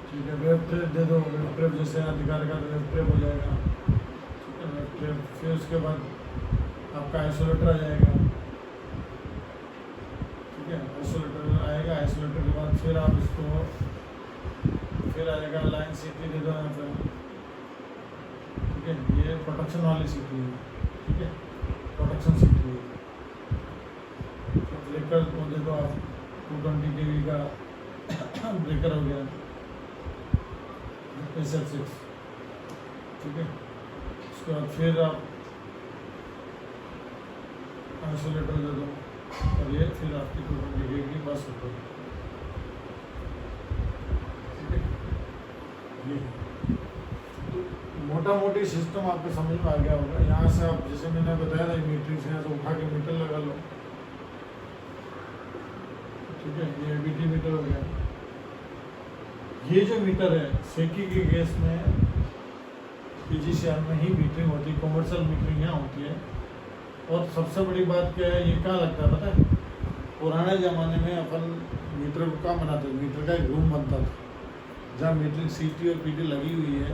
ठीक है। वेब ट्रेप दे दो, वेब ट्रेप जैसे यहाँ दिखा रखा तो वेब ट्रेप हो जाएगा, ठीक है, वेब ट्रेप। फिर उसके बाद आपका आइसोलेटर आ जाएगा, ठीक है, आइसोलेटर आएगा। आइसोलेटर के बाद फिर आप इसको, फिर आएगा लाइन सीटी दे दो यहाँ पे, ठीक है, ये प्रोटेक्शन वाली सीटी है, ठीक है, प्रोटेक्शन सीटी है। तो ब्रेकर को दे दो आप, 220 kV का ब्रेकर हो गया, SF6, ठीक है। उसके बाद फिर आप आइसोलेटर दे दो, और ये फिर आपकी 220 kV की बस हो गई, ठीक है। ये तो मोटा मोटी सिस्टम आपको समझ में आ गया होगा। यहाँ से आप, जैसे मैंने बताया था, मीटरिंग से यहाँ से उठा के मीटर लगा लो, ठीक है, ये एबीटी मीटर हो गया। ये जो मीटर है, सेकी के केस में पीजीसीआर में ही मीटरिंग होती है, कमर्शियल मीटरिंग यहाँ होती है। और सबसे बड़ी बात क्या है, ये क्या लगता है पता है, पुराने ज़माने में अपन मीटर को क्या बनाते थे, मीटर का एक रूम बनता था, जहाँ मीटरिंग सीटी और पीटी लगी हुई है,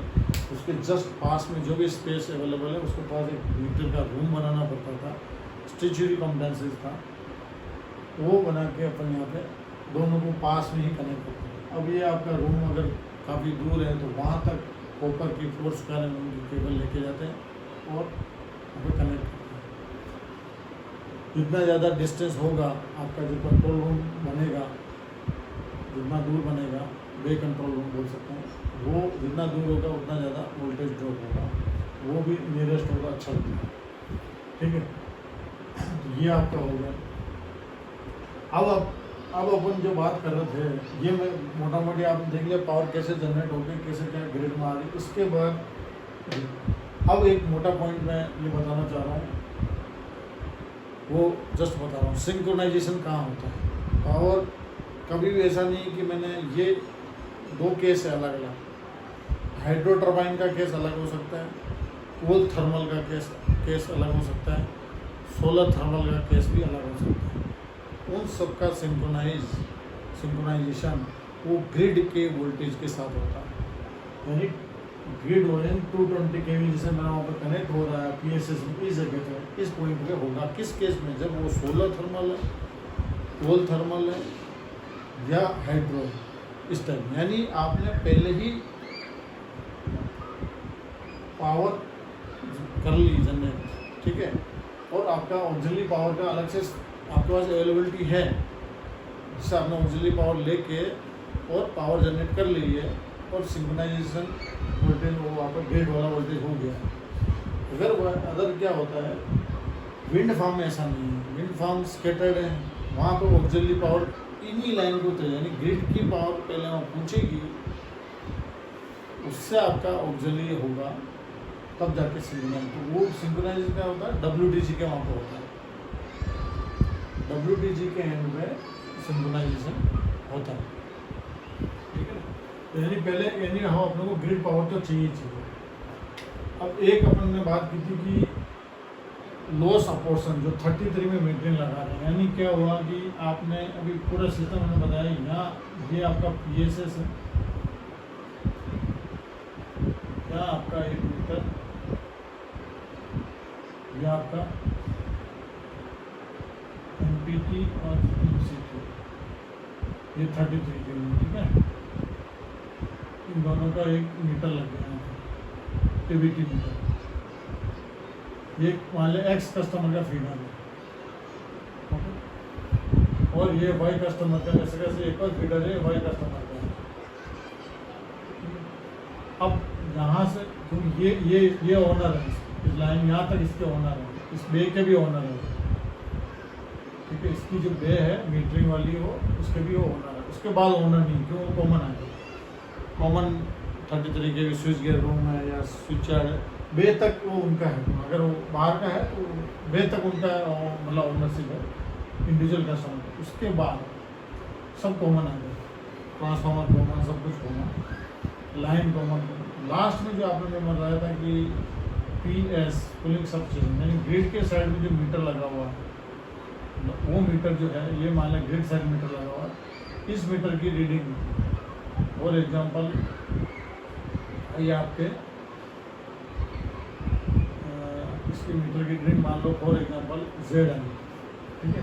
उसके जस्ट पास में जो भी स्पेस अवेलेबल है, उसके पास एक मीटर का रूम बनाना पड़ता था, स्टैच्यूटरी कॉम्पेटेंसीज था, वो बना के अपन यहाँ पे दोनों को पास में ही कनेक्ट करते हैं। अब ये आपका रूम अगर काफ़ी दूर है, तो वहाँ तक कॉपर की फोर्स का केबल लेके जाते हैं और वहाँ कनेक्ट करते हैं। जितना ज़्यादा डिस्टेंस होगा, आपका जो कंट्रोल रूम बनेगा, जितना दूर बनेगा, बे कंट्रोल रूम बोल सकते हैं, वो जितना दूर होगा उतना ज़्यादा वोल्टेज ड्रॉप होगा, वो भी नियरेस्ट होगा, अच्छा होगा, ठीक है। तो ये आपका हो गया। अब अपन जो बात कर रहे थे, ये मैं मोटा मोटी आप देख लिया, पावर कैसे जनरेट होगी, कैसे क्या ग्रिड में आ रही। उसके बाद अब एक मोटा पॉइंट मैं ये बताना चाह रहा हूँ, वो जस्ट बता रहा हूँ, सिंक्रोनाइजेशन कहाँ होता है। पावर कभी भी ऐसा नहीं कि मैंने ये दो केस है अलग अलग, हाइड्रो टर्बाइन का केस अलग हो सकता है, कोल थर्मल का केस अलग हो सकता है, सोलर थर्मल का केस भी अलग हो सकता है। उन सब का सिंक्रोनाइजेशन वो ग्रिड के वोल्टेज के साथ होता है, यानी ग्रिड वोल्टेज 220 kV जैसे मेरा वहाँ पर कनेक्ट हो रहा है पीएसएस में, इस जगह पे, इस पॉइंट पे होगा। किस केस में, जब वो सोलर थर्मल है, कोल थर्मल है या हाइड्रो, इस टाइप। यानी आपने पहले ही पावर कर ली जनरेट, ठीक है, और आपका ऑक्सिलरी पावर का अलग से आपके पास अवेलेबिलिटी है, जिससे आपने ऑक्सिलरी पावर लेके और पावर जनरेट कर ली है, और सिंक्रोनाइजेशन वोल्टेज वो आपका ग्रिड वाला वोल्टेज हो गया। अदर क्या होता है, विंड फार्म में ऐसा नहीं है, विंड फार्म स्कैटर्ड है, वहाँ पर ऑक्सिलरी पावर इन्हीं लाइन को उतरेगी, यानी ग्रिड की पावर पहले वहाँ पहुँचेगी, उससे आपका ऑक्सिलरी होगा, तब जाके सिंक्रोनाइज। तो वो सिंक्रोनाइजेशन क्या होता है, WDG के वहाँ पर होता है, WDG के एंड में सिंक्रोनाइजेशन होता है, ठीक है। यानी पहले, यानी हम अपने को ग्रिड पावर तो चाहिए। अब एक अपन ने बात की थी कि लॉस अपोर्शन जो 33 में मीटरिंग लगा रहे हैं, यानी क्या हुआ कि आपने अभी पूरा सिस्टम मैंने बताया, यहाँ ये आपका PSS है, क्या आपका 1 मीटर, ये आपका MPT और MCT, ये 33 के लिए, ठीक है। इन दोनों का 1 मीटर लग गया है, TBT मीटर। ये मान लें X कस्टमर का फीडर है, और ये Y कस्टमर का, जैसे कैसे एक और फीडर है Y कस्टमर का। अब यहाँ से ये ओनर है, इस लाइन यहाँ तक इसके ओनर है, इस बे के भी ओनर है, ठीक है। इसकी जो बे है मीटरिंग वाली हो, उसके भी वो ओनर है। उसके बाद ओनर नहीं, क्यों, वो कॉमन है। कॉमन 33 के स्विच गेयर रूम है या स्विच यार्ड है, बे तक वो उनका है। अगर वो बाहर का है तो बे तक उनका मतलब ओनरशिप है, इंडिविजुअल कस्टमर। उसके बाद सब कॉमन आ गए, ट्रांसफार्मर कॉमन, सब कुछ कॉमन, लाइन कॉमन। लास्ट में जो आपने जो बताया था कि PS पुलिंग सबस्टेशन, यानी ग्रिड के साइड में जो मीटर लगा हुआ है, वो मीटर जो है, ये मान लें ग्रिड साइड मीटर लगा हुआ है, इस मीटर की रीडिंग, फॉर एग्जांपल ये आपके इसके मीटर की रीडिंग मान लो, फॉर एग्जांपल ZN, ठीक है,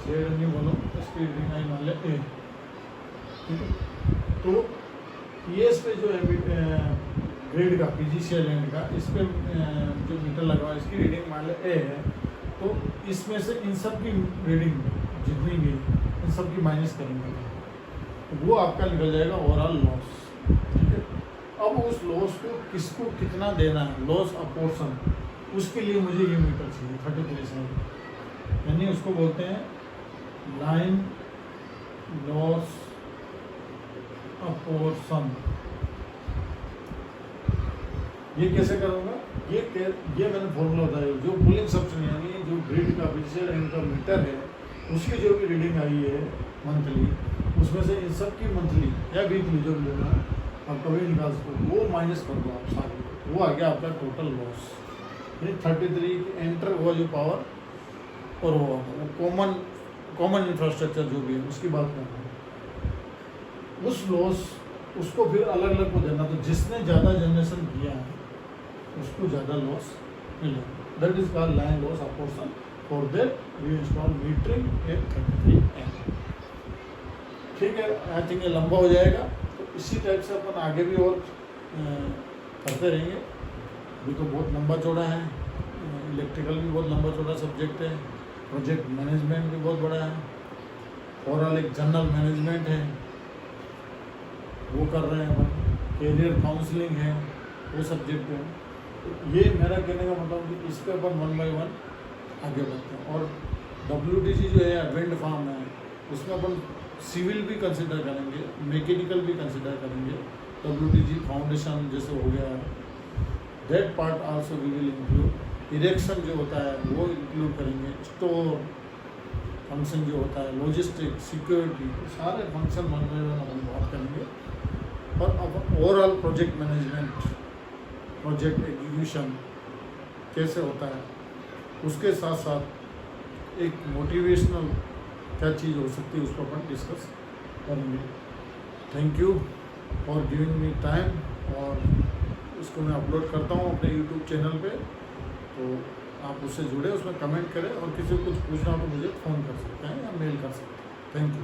ZN नहीं बोलो, इसकी रीडिंग आई मान ले A, ठीक है। तो PS पे जो है ग्रिड का, PGCL एंड का, इस पे जो मीटर लगा हुआ है, इसकी रीडिंग मान ले A है, तो इसमें से इन सब की रीडिंग जितनी भी, इन सब की माइनस करेंगे, तो वो आपका निकल जाएगा ओवरऑल लॉस, ठीक है। अब उस लॉस को किसको कितना देना है, लॉस अपोर्शन, उसके लिए मुझे ये मीटर चाहिए 33 में, यानी उसको बोलते हैं लाइन लॉस अपोर्शन। ये कैसे करूँगा, ये मैंने फॉर्मूला बताया, जो पुलिंग सबस्टेशन यानी जो ग्रिड का PGCL एंड का मीटर है, उसकी जो भी रीडिंग आई है मंथली, उसमें से इन सब की मंथली या वीकली जो भी लेना है आप कभी निकाल सकते, वो माइनस कर दो आप सारे, वो आ गया आपका टोटल लॉस। ये 33 एंटर हुआ जो पावर, और वो कॉमन इंफ्रास्ट्रक्चर जो भी है उसकी बात करना है। उस लॉस उसको फिर अलग अलग को देना, तो जिसने ज़्यादा जनरेशन किया है उसको ज़्यादा लॉस मिलेगा। That is called line loss apportion. For that we install metering at 33 ठीक है। आई थिंक ये लंबा हो जाएगा, तो इसी टाइप से अपन आगे भी और करते रहेंगे। अभी तो बहुत लंबा चौड़ा है, इलेक्ट्रिकल भी बहुत लंबा चौड़ा सब्जेक्ट है, प्रोजेक्ट मैनेजमेंट भी बहुत बड़ा है, ओवरऑल एक जनरल मैनेजमेंट है वो कर रहे हैं अपन, कैरियर काउंसलिंग है वो सब्जेक्ट है। तो ये मेरा कहने का मतलब कि इस पर अपन 1 by 1 आगे बढ़ते हैं। और WTG जो है विंड फार्म है, उसमें अपन सिविल भी कंसिडर करेंगे, मैकेनिकल भी कंसिडर करेंगे। WTG फाउंडेशन जैसे हो गया, that part also we will include. Erection जो होता है वो इंक्लूड करेंगे, स्टोर फंक्शन जो होता है, लॉजिस्टिक, सिक्योरिटी, सारे फंक्शन अपन बात करेंगे। और अब overall project management, project execution कैसे होता है, उसके साथ साथ एक मोटिवेशनल क्या चीज़ हो सकती है उसको अपन डिस्कस करेंगे। Thank you for giving me time. और इसको मैं अपलोड करता हूँ अपने यूट्यूब चैनल पे, तो आप उससे जुड़े, उसमें कमेंट करें, और किसी को कुछ पूछना हो तो मुझे फ़ोन कर सकते हैं या मेल कर सकते हैं। Thank you.